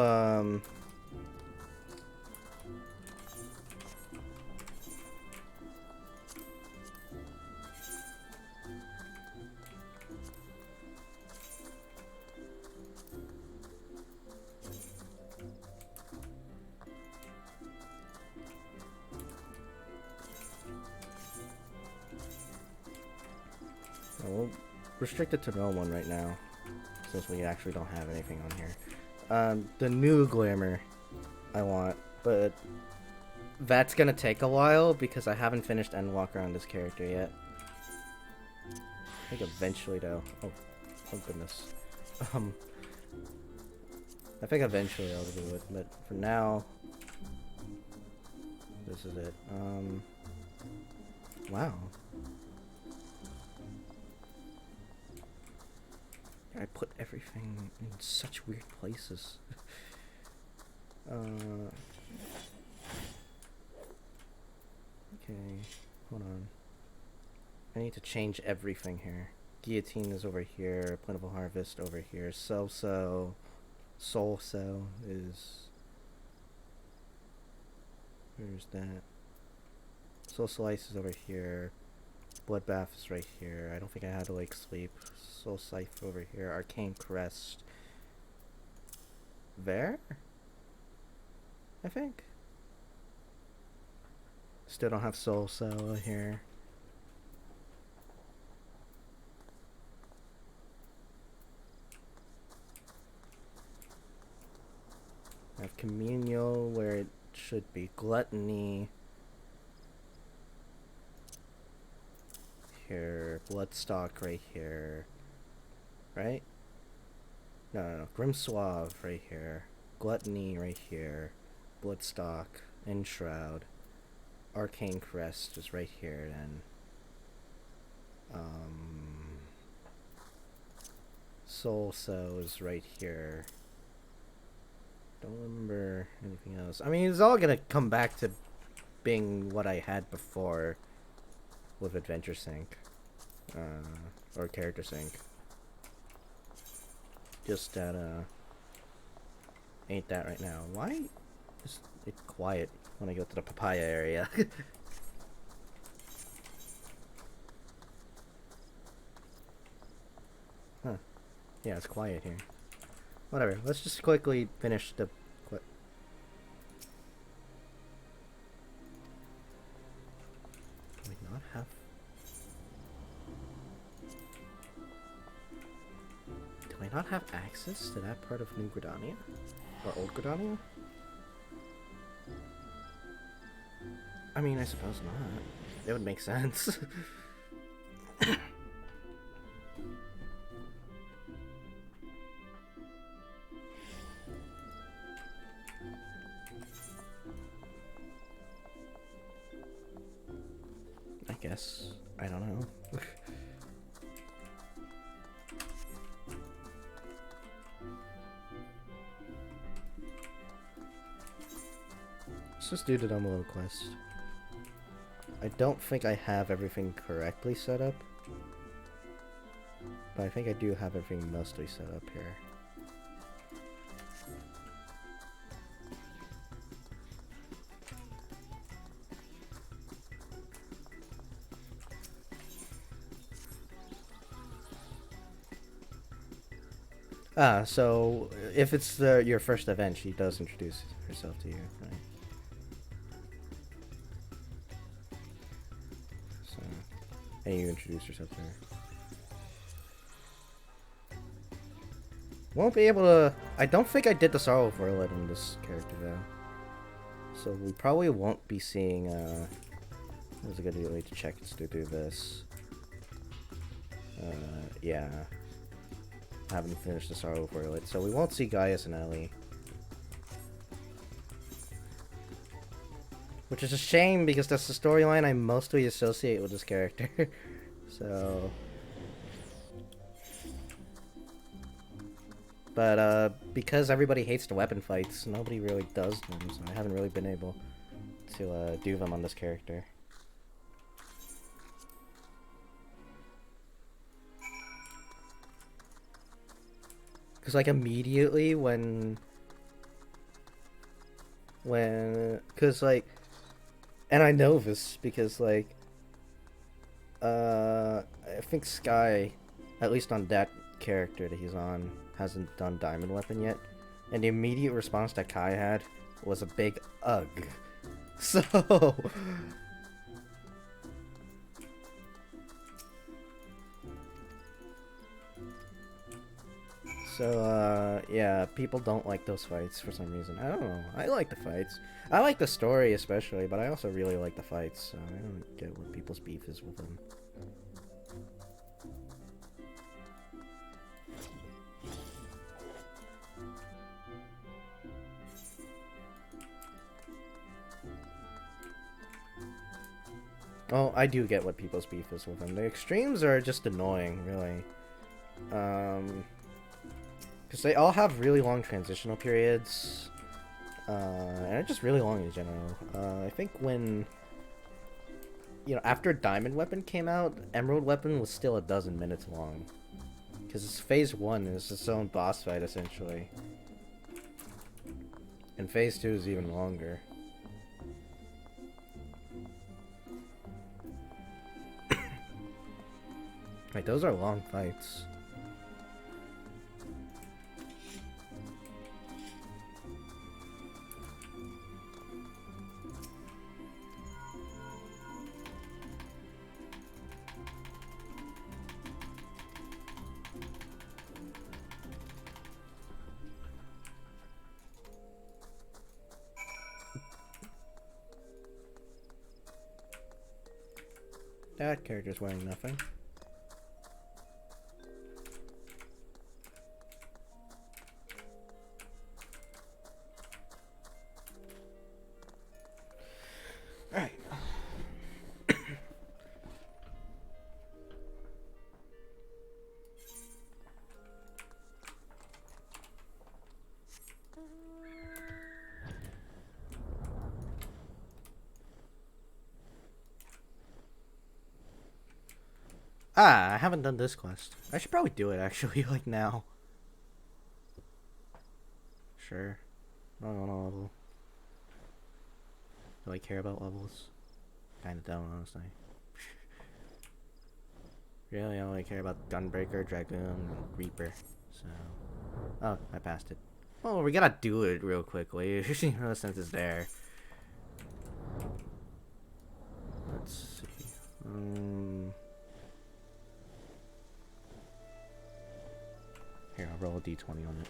we'll restrict it to no one right now, since we actually don't have anything on here. The new glamour I want, but that's gonna take a while because I haven't finished Endwalker on this character yet. I think eventually, though. Oh goodness. I think eventually I'll do it, but for now, this is it. Wow. I put everything in such weird places. Okay, hold on. I need to change everything here. Guillotine is over here, Plentiful Harvest over here, Soul Cell is... Where's that? Soul Slice is over here. Bloodbath is right here. I don't think I had to Lake Sleep. Soul Scythe over here. Arcane Crest. There? I think. Still don't have Soul Cell here. I have Communal where it should be. Gluttony. Here. Bloodstock right here. Right? No. Grimsuave right here. Gluttony right here. Bloodstock. Enshroud. Arcane Crest is right here then. Soul Cell is right here. Don't remember anything else. I mean, it's all gonna come back to being what I had before with Adventure Sync. Or Character Sync. Just that, ain't that right now. Why is it quiet when I go to the papaya area? Huh. Yeah, it's quiet here. Whatever, let's just quickly finish the... Do we not have... Do I not have access to that part of New Gridania? Or Old Gridania? I mean, I suppose not. It would make sense. guess. I don't know. Let's just do the dumb little quest. I don't think I have everything correctly set up. But I think I do have everything mostly set up here. So if it's your first event, she does introduce herself to you, right? So, and you introduce yourself to her. Won't be able to... I don't think I did the Sorrow Varlet in this character, though. So we probably won't be seeing, There's a good way to check is to do this. Yeah. I haven't finished the Sorrow Varlet, so we won't see Gaius and Ellie. Which is a shame, because that's the storyline I mostly associate with this character. So... But, because everybody hates the weapon fights, nobody really does them, so I haven't really been able to, do them on this character. Because, like, immediately because, like, and I know this because, like, I think Sky, at least on that character that he's on, hasn't done Diamond Weapon yet, and the immediate response that Kai had was a big ugh. So yeah, people don't like those fights for some reason. I don't know. I like the fights. I like the story especially, but I also really like the fights, so I don't get what people's beef is with them. Oh, I do get what people's beef is with them. The extremes are just annoying, really. Because they all have really long transitional periods. And they're just really long in general. I think when... You know, after Diamond Weapon came out, Emerald Weapon was still 12 minutes long. Because Phase 1 is its own boss fight, essentially. And Phase 2 is even longer. Wait, those are long fights. That character's wearing nothing. Alright. I haven't done this quest. I should probably do it, actually, like, now. Sure. I don't know level. Do I care about levels? Kinda don't, honestly. Really, I only care about Gunbreaker, Dragoon, and Reaper. So... Oh, I passed it. Well, we gotta do it real quickly, since it's there. Let's see. Here, I'll roll a d20 on it.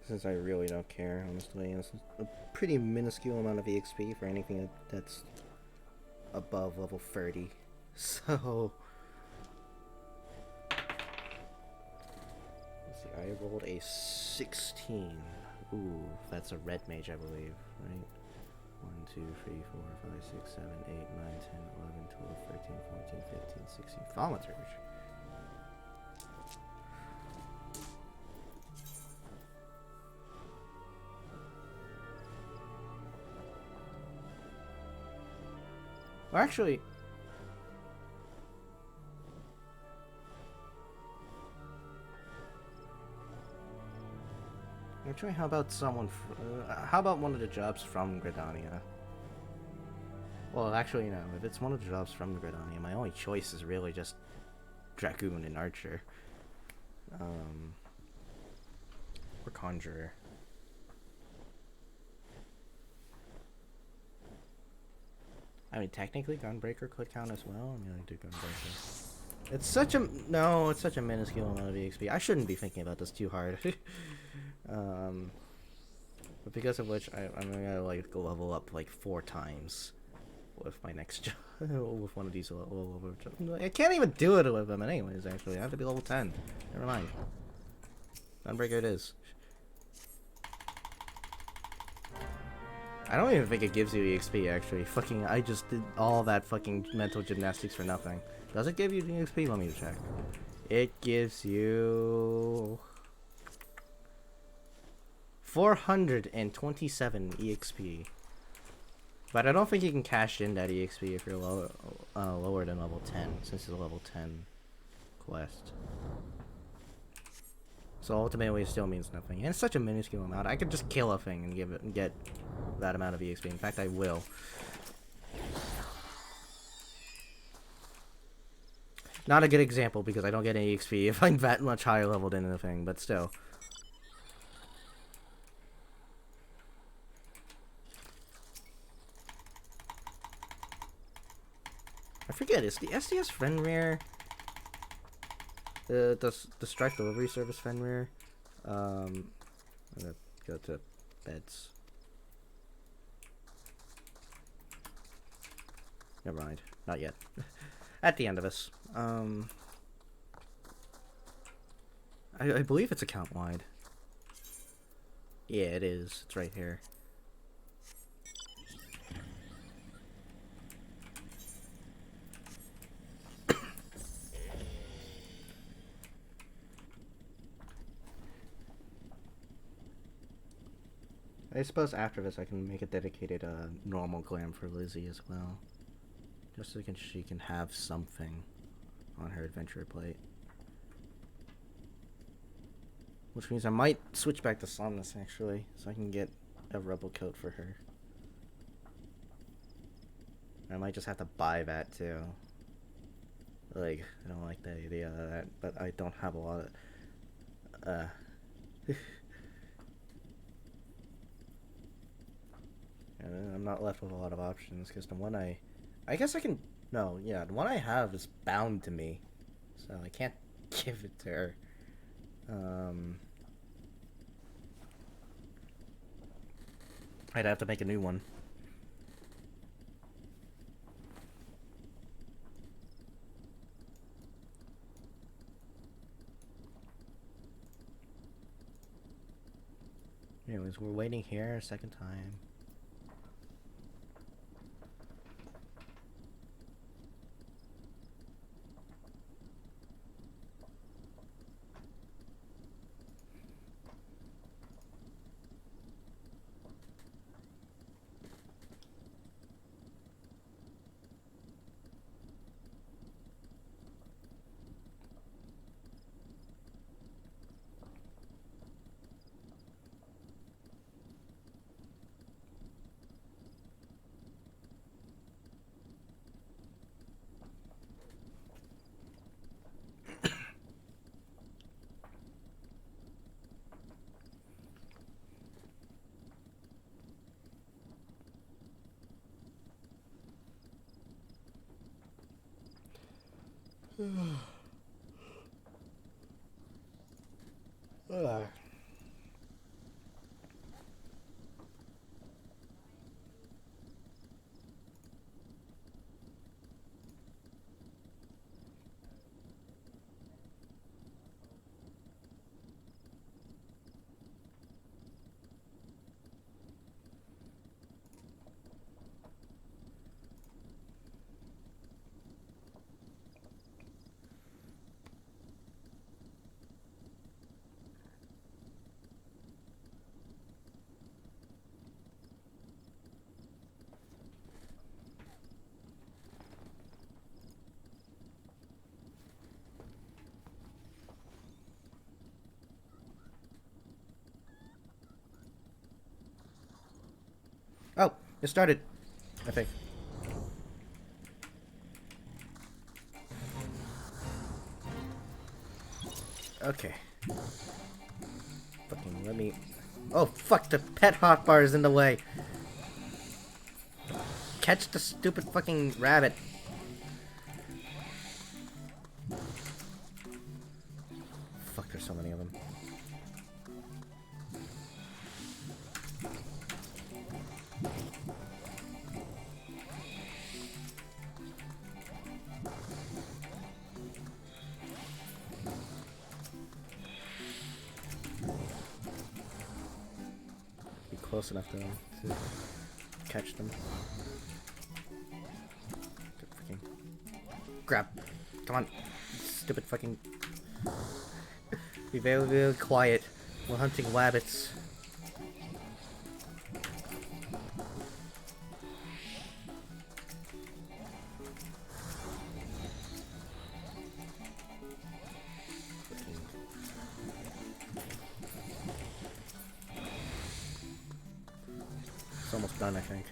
Since I really don't care, honestly. It's a pretty minuscule amount of EXP for anything that's above level 30. So... Let's see, I rolled a 16. Ooh, that's a red mage, I believe, right? 1, 2, 3, 4, 5, 6, 7, 8, 9, 10, 11, 12, 13, 14, 15, 16. Thaumaturge. Well, actually, how about how about one of the jobs from Gridania? Well, actually, no. If it's one of the jobs from Gridania, my only choice is really just Dragoon and Archer. Or Conjurer. I mean, technically, Gunbreaker could count as well. I mean, I do Gunbreaker. It's such a it's such a minuscule amount of EXP. I shouldn't be thinking about this too hard. But because of which, I'm gonna like go level up like 4 times with my next job. With one of these level jobs. I can't even do it with them anyways. Actually, I have to be level 10. Never mind. Gunbreaker it is. I don't even think it gives you EXP, actually. Fucking, I just did all that fucking mental gymnastics for nothing. Does it give you EXP? Let me check. It gives you 427 EXP. But I don't think you can cash in that EXP if you're lower than level 10, since it's a level 10 quest. So ultimately, it still means nothing. And it's such a minuscule amount. I could just kill a thing and get that amount of EXP. In fact, I will. Not a good example because I don't get any EXP if I'm that much higher leveled in anything, but still. I forget, is the SDS Fenrir the Strike Delivery Service Fenrir? I'm gonna go to beds. Never mind. Not yet. At the end of this. I believe it's account wide. Yeah, it is. It's right here. I suppose after this I can make a dedicated normal glam for Lizzie as well. Just so she can have something on her adventure plate. Which means I might switch back to Somnus actually, so I can get a rebel coat for her. I might just have to buy that too. Like, I don't like the idea of that, but I don't have a lot of and I'm not left with a lot of options because the one I guess I can. No, yeah, the one I have is bound to me, so I can't give it to her. I'd have to make a new one. Anyways, we're waiting here a second time. Oh, it started, I think. Okay. Fucking let me... Oh, fuck, the pet hotbar is in the way. Catch the stupid fucking rabbit. Fuck, there's so many of them. Be close enough to catch them. Fucking grab. Come on. Stupid fucking... Be very, very quiet. We're hunting rabbits. It's almost done, I think.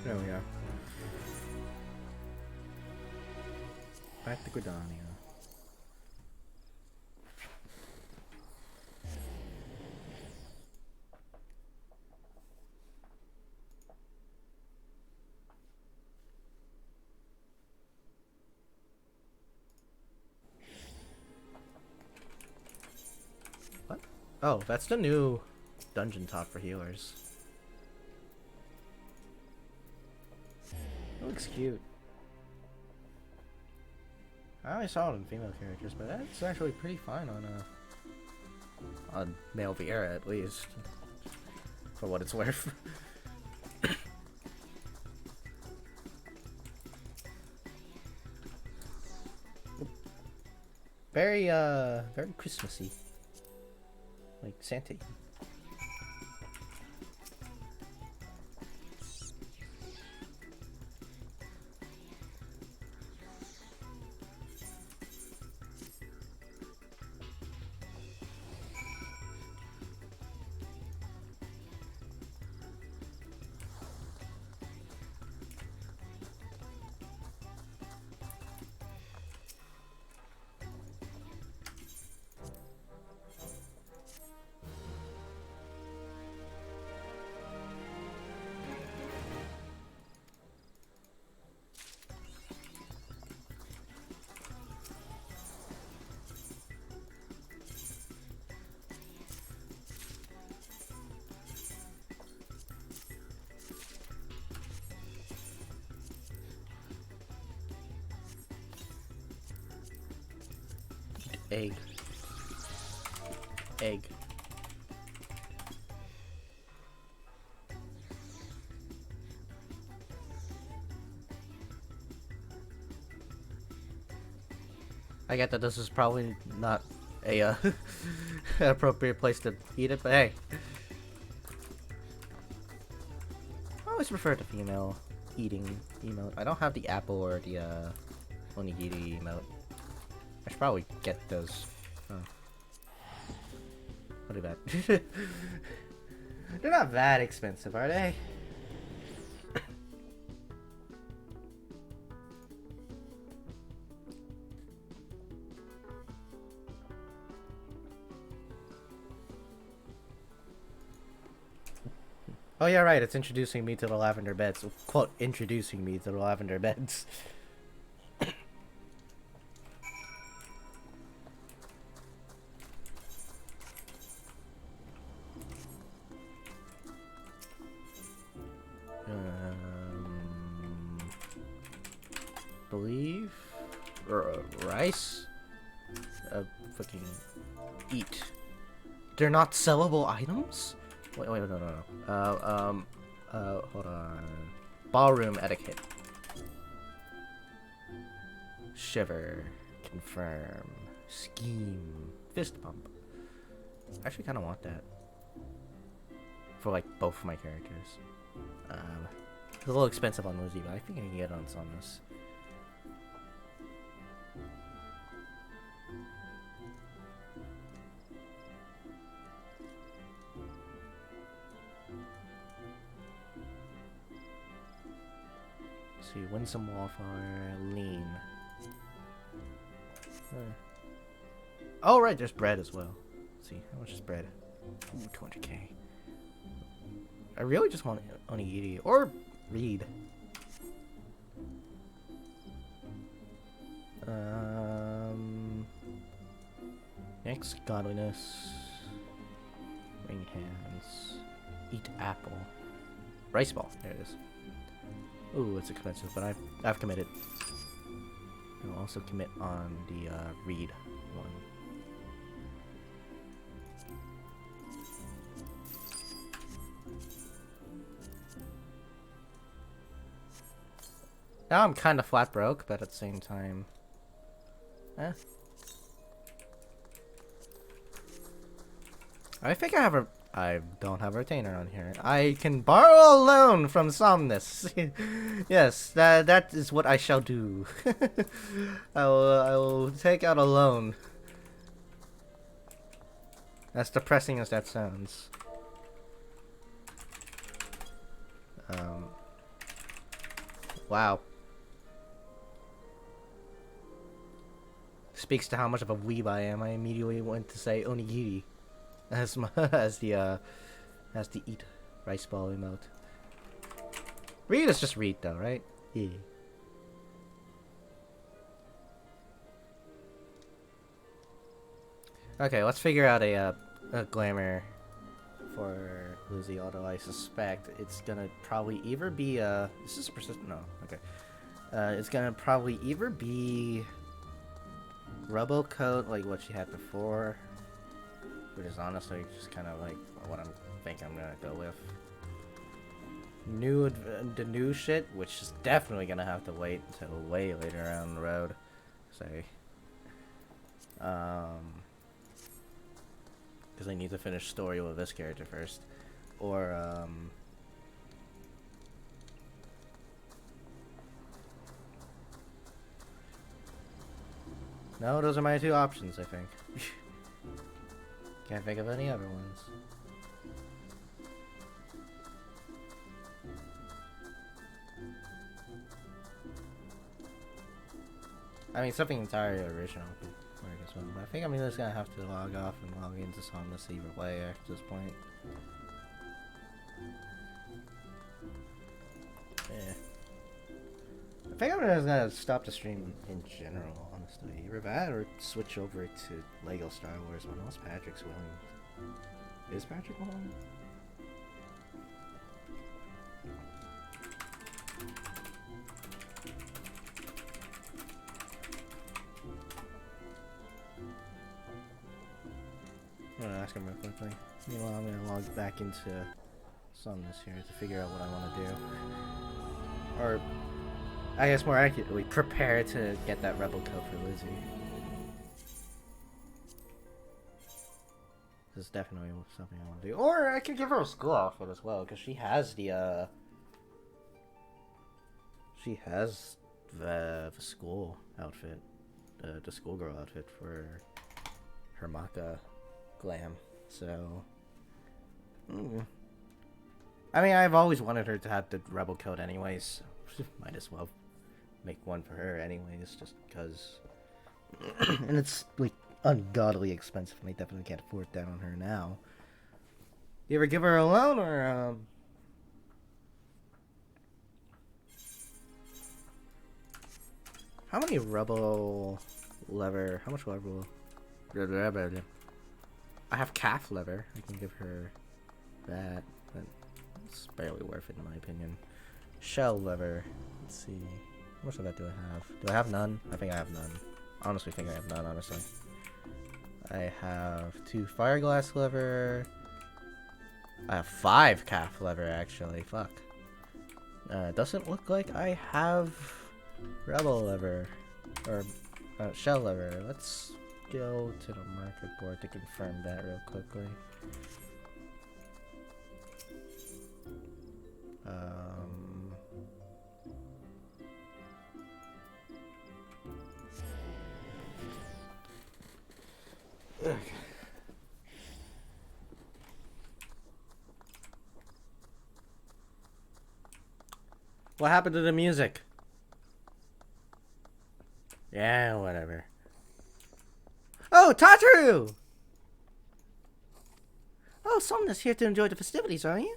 There we are. Back to Gridania. What? Oh, that's the new dungeon top for healers. It looks cute. I only saw it in female characters, but that's actually pretty fine on male Viera at least, for what it's worth. Very very Christmassy, like Santa. Egg. Egg. I get that this is probably not a an appropriate place to eat it, but hey. I always prefer the female eating emote. I don't have the apple or the onigiri emote. I should probably get those. Oh. What about? They're not that expensive, are they? Oh yeah, right. It's introducing me to the lavender beds. Quote, introducing me to the lavender beds. Believe rice. Fucking eat. They're not sellable items. Wait, no. Hold on. Ballroom etiquette. Shiver. Confirm. Scheme. Fist bump. I actually kind of want that. For, like, both of my characters. It's a little expensive on Lizzie, but I think I can get on this. See, Winsome Wallflower, Lean. Oh, right, there's bread as well. Let's see, how much is bread? Ooh, 200k. I really just want onigiri or reed. Next, godliness. Ring hands. Eat apple. Rice ball. There it is. Ooh, it's expensive, but I've committed. I'll also commit on the reed one. Now I'm kind of flat broke, but at the same time, I think I don't have a retainer on here. I can borrow a loan from Somnus. Yes, that is what I shall do. I will take out a loan. As depressing as that sounds. Wow. Speaks to how much of a weeb I am. I immediately went to say onigiri as the eat rice ball emote. Reed is just Reed though, right? Yeah. Okay, let's figure out a glamour for Lizzie, although I suspect it's gonna probably either be is this a persistent? No, okay. It's gonna probably either be Rubble Coat like what she had before, which is honestly just kind of like what I'm thinking I'm gonna go with. The new shit, which is definitely gonna have to wait until way later down the road. Say, because I need to finish story with this character first, or no, those are my two options, I think. Can't think of any other ones. I mean, something entirely original could work as well, but I think I'm just gonna have to log off and log into Somnus either way after this point. Yeah. I think I'm just gonna stop the stream in general, honestly. Either that or switch over to Lego Star Wars when else Patrick's willing. Is Patrick willing? I'm gonna ask him real quickly. Meanwhile, I'm gonna log back into Somnus here to figure out what I want to do. Or, I guess more accurately, prepare to get that Rebel Coat for Lizzie. This is definitely something I want to do. Or I can give her a school outfit as well, because she has the, she has the school outfit. The schoolgirl outfit for her Maka glam. So, I mean, I've always wanted her to have the Rebel Coat anyways. Might as well make one for her anyways, just because. And it's like ungodly expensive, and I definitely can't afford that on her now. You ever give her a loan, or how many Rebel leather? How much Rebel? I have calf leather. I can give her that, but it's barely worth it in my opinion. Shell leather. Let's see. How much of that do I have? Do I have none? I think I have none. Honestly, think I have none, honestly. I have 2 fireglass leather. I have 5 calf leather, actually. Fuck. It doesn't look like I have rebel leather. Or shell leather. Let's go to the market board to confirm that real quickly. What happened to the music? Yeah, whatever. Oh, Tataru! Oh, someone's here to enjoy the festivities, are you?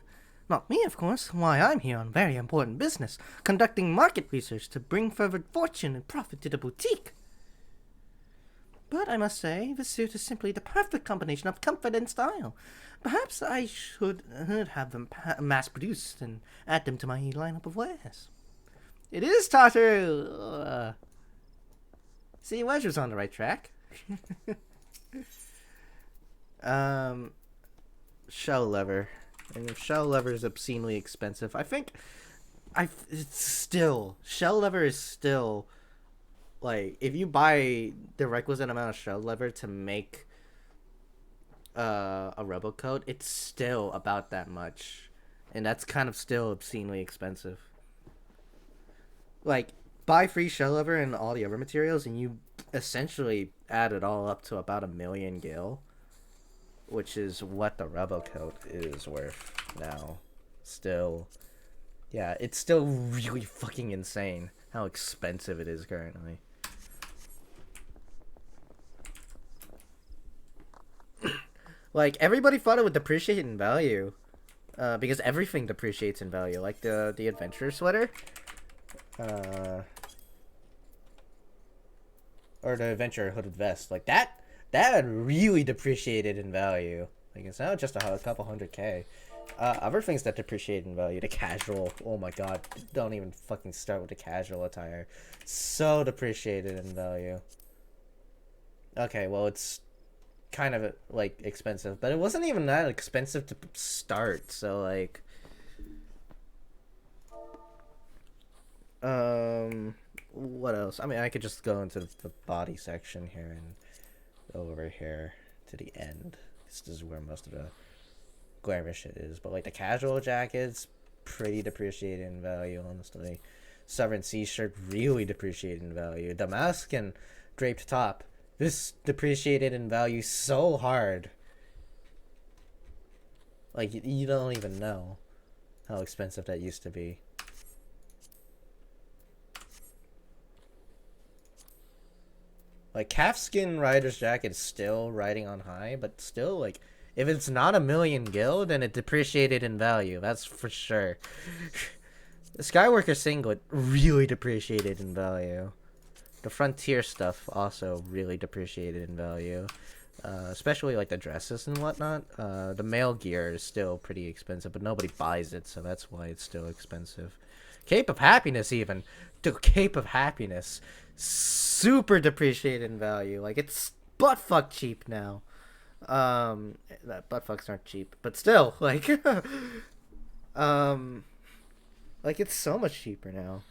Not me, of course. Why, I'm here on very important business, conducting market research to bring further fortune and profit to the boutique. But I must say, this suit is simply the perfect combination of comfort and style. Perhaps I should have them mass-produced and add them to my lineup of wares. It is Tataru! See, Wedge was on the right track. Shell lever. And if shell lever is obscenely expensive, I think it's still shell lever is still like if you buy the requisite amount of shell lever to make a robocoat, it's still about that much, and that's kind of still obscenely expensive. Like buy free shell lever and all the other materials, and you essentially add it all up to about 1,000,000 gil. Which is what the robocoat is worth now. Still. Yeah, it's still really fucking insane how expensive it is currently. Like, everybody thought it would depreciate in value. Because everything depreciates in value. Like the adventure sweater. Or the adventure hooded vest. Like, that really depreciated in value. Like, it's not just a couple $100K. Other things that depreciate in value, the casual. Oh my god, don't even fucking start with the casual attire. So depreciated in value. Okay, well, it's kind of like expensive, but it wasn't even that expensive to start. So like, what else? I mean, I could just go into the body section here and over here to the end. This is where most of the glamorous shit is. But like the casual jackets, pretty depreciated in value, honestly. Sovereign Sea shirt really depreciated in value. The mask and draped top, this depreciated in value so hard. Like you don't even know how expensive that used to be. Like, calfskin rider's jacket is still riding on high, but still, like, if it's not 1,000,000 gil, then it depreciated in value. That's for sure. The Skyworker singlet really depreciated in value. The Frontier stuff also really depreciated in value. Especially, like, the dresses and whatnot. The male gear is still pretty expensive, but nobody buys it, so that's why it's still expensive. Cape of Happiness, even. Dude, Cape of Happiness. Super depreciated in value. Like, it's buttfuck cheap now. Buttfucks aren't cheap, but still, like, like it's so much cheaper now.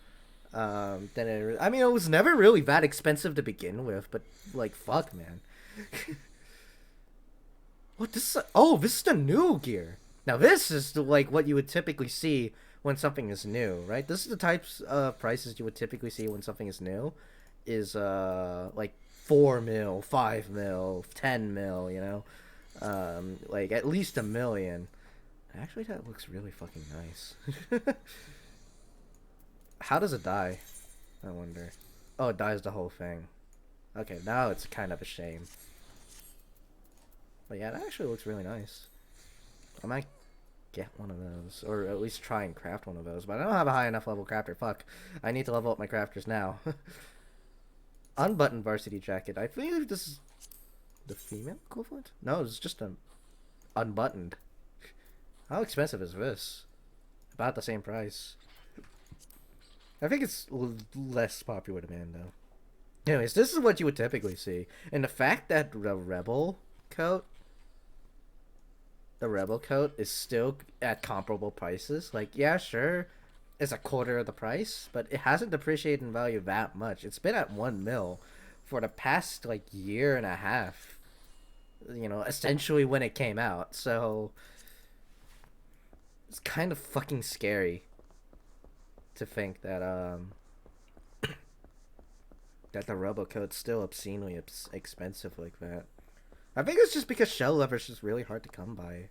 Than it. I mean, it was never really that expensive to begin with, but like, fuck, man. What this? Oh, this is the new gear. Now, this is the, like what you would typically see when something is new, right? This is the types of prices you would typically see when something is new. Is like 4 mil, 5 mil, 10 mil, you know, like at least 1,000,000. Actually, that looks really fucking nice. How does it die? I wonder. Oh, it dies the whole thing. Okay, now it's kind of a shame. But yeah, that actually looks really nice. I might get one of those, or at least try and craft one of those. But I don't have a high enough level crafter. Fuck, I need to level up my crafters now. Unbuttoned varsity jacket. I believe this is the female equivalent. No, it's just an unbuttoned. How expensive is this? About the same price. I think it's less popular demand though. Anyways, this is what you would typically see, and the fact that the rebel coat is still at comparable prices. Like, yeah, sure, it's a quarter of the price, but it hasn't depreciated in value that much. It's been at 1 mil for the past like year and a half. You know, essentially when it came out. So it's kind of fucking scary to think that that the Robocode's still obscenely expensive like that. I think it's just because shell lever's just really hard to come by.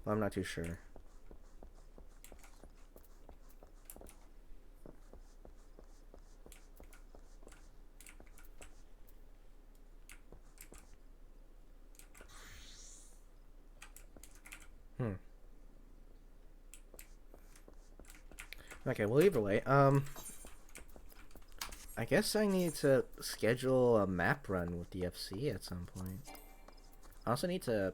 Well, I'm not too sure. Okay, well, either way, I guess I need to schedule a map run with the FC at some point. I also need to...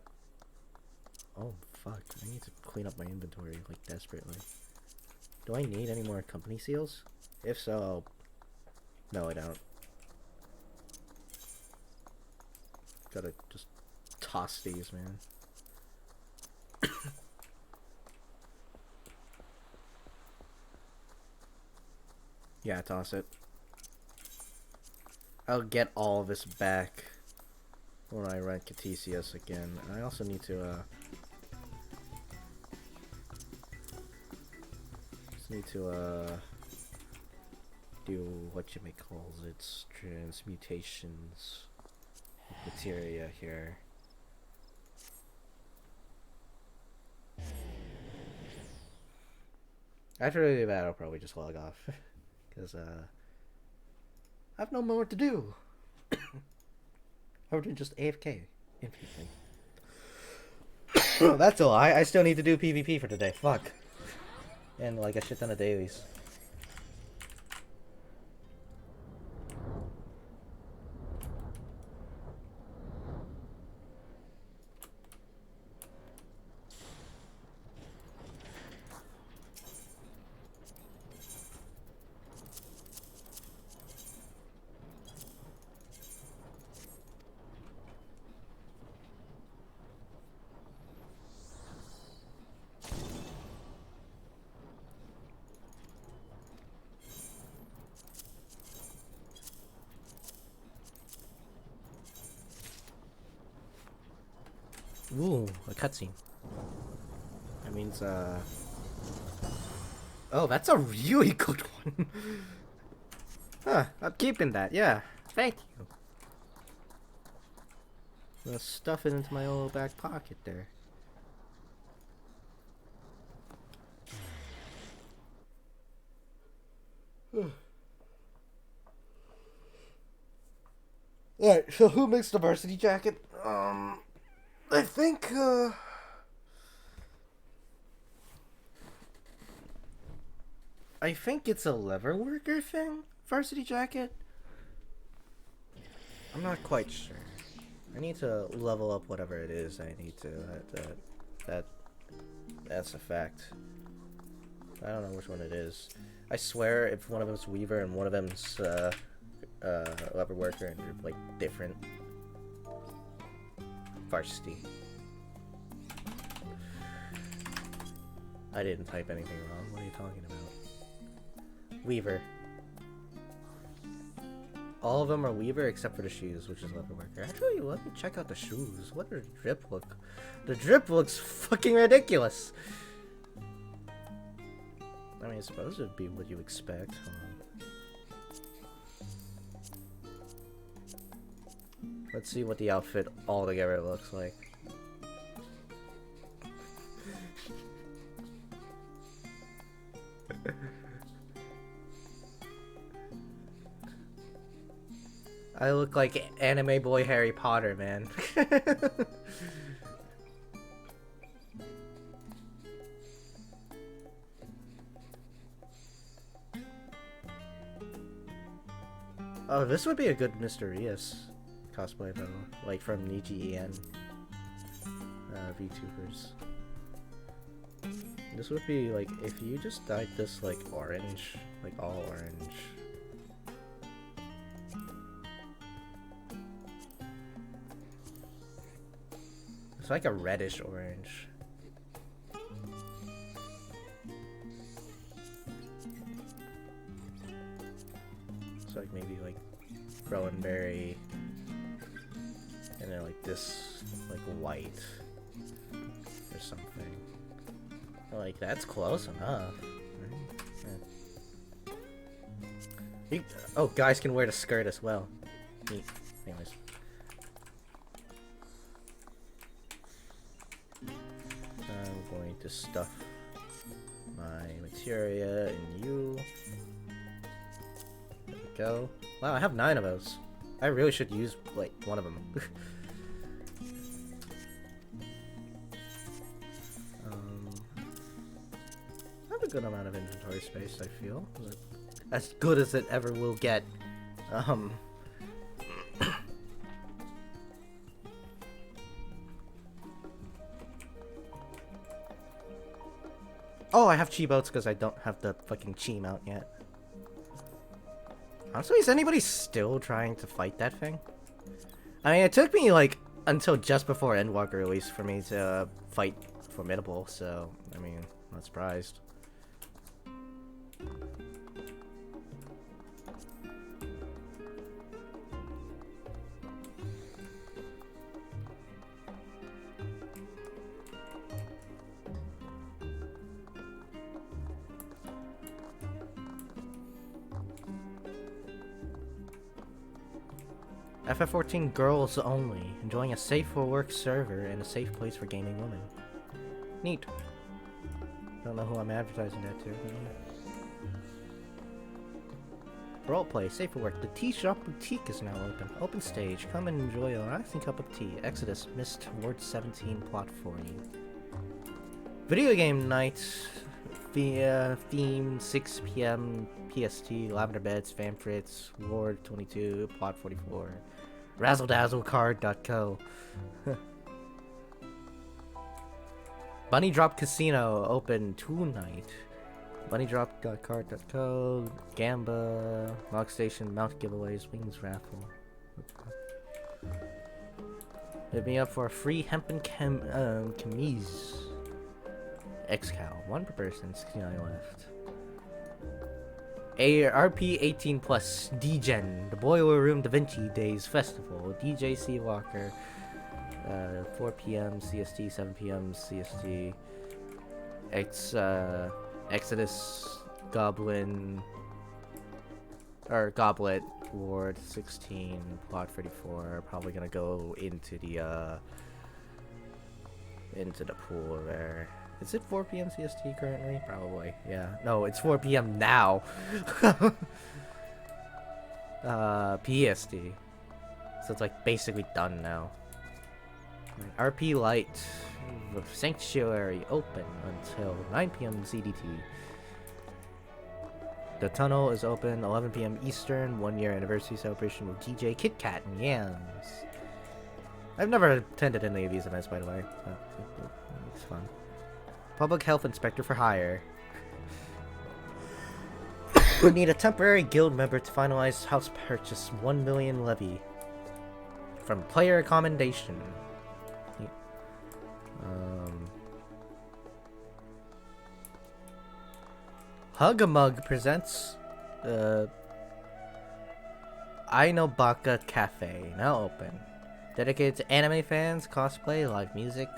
Oh, fuck. I need to clean up my inventory, like, desperately. Do I need any more company seals? If so... No, I don't. Gotta just toss these, man. Yeah, toss it. I'll get all of this back when I rent Catesius again. I also need to, do what you may call its transmutations materia here. After that, I'll probably just log off. Because, I have no more to do. Other than just AFK. Infinitely. That's a lie. I still need to do PvP for today. Fuck. And, like, a shit ton of dailies. Ooh, a cutscene. That means, oh, that's a really good one. Huh, I'm keeping that, yeah. Thank you. I'm gonna stuff it into my little back pocket there. Alright, so who makes the varsity jacket? I think, I think it's a lever worker thing, varsity jacket. I'm not quite sure. I need to level up whatever it is I need to. That's a fact. I don't know which one it is. I swear if one of them's Weaver and one of them's, lever worker and they're, like, different. Varsity. I didn't type anything wrong. What are you talking about? Weaver. All of them are Weaver except for the shoes, which is leather worker. Actually, let me check out the shoes. What does drip look? The drip looks fucking ridiculous. I mean, I suppose it would be what you expect. Let's see what the outfit altogether looks like. I look like anime boy Harry Potter, man. Oh, this would be a good Mysterious cosplay though, like from Nichi En VTubers. This would be like if you just dyed this like orange, like all orange. It's like a reddish orange. It's like maybe like Rowanberry, and then like this like white or something. Like that's close enough. Right? Yeah. Oh, guys can wear the skirt as well. Neat. Anyways. I'm going to stuff my materia in you. There we go. Wow, I have 9 of those. I really should use, like, one of them. have a good amount of inventory space, I feel. As good as it ever will get. Oh, I have chi boats because I don't have the fucking chi mount yet. Honestly, is anybody still trying to fight that thing? I mean, it took me, like, until just before Endwalker release for me to fight Formidable, so, I mean, I'm not surprised. FF14 girls only, enjoying a safe for work server and a safe place for gaming women. Neat. Don't know who I'm advertising that to. Roleplay, safe for work. The tea shop boutique is now open. Open stage. Come and enjoy a relaxing cup of tea. Exodus, Mist, Ward 17 plot for you. Video game night. Theme 6 p.m. PST. Lavender Beds, Fan Fritz, Ward 22, plot 44. RazzleDazzleCard.co. Bunny Drop Casino open tonight. BunnyDrop.card.co. Gamba. Log Station. Mount Giveaways. Wings Raffle. Hit me up for a free hempen camise. X-Cow. 1 per person. 69 left. RP 18 plus DGen, the Boiler Room Da Vinci Days Festival, DJ Seawalker, 4 p.m. CST, 7 p.m. CST, Exodus, Goblet, Ward 16, Plot 34. Probably gonna go into the pool there. Is it 4 p.m. CST currently? Probably, yeah. No, it's 4 p.m. now. PST. So it's like basically done now. RP Light with Sanctuary open until 9 p.m. CDT. The tunnel is open 11 p.m. Eastern. 1-year anniversary celebration with DJ Kit Kat and Yams. I've never attended any of these events, by the way. It's fun. Public Health Inspector for hire. We need a temporary guild member to finalize house purchase 1 million levy. From player commendation. Hug-a-Mug presents Ainobaka Cafe, now open. Dedicated to anime fans, cosplay, live music.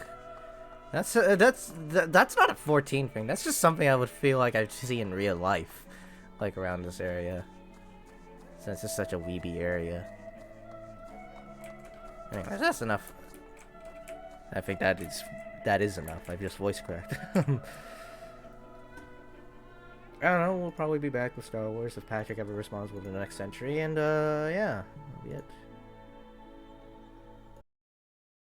That's not a 14 thing. That's just something I would feel like I'd see in real life, like around this area. Since it's such a weeby area. Anyways, that's enough. I think that is enough. I just voice cracked. I don't know. We'll probably be back with Star Wars if Patrick ever responds within the next century, and yeah, that'll be it.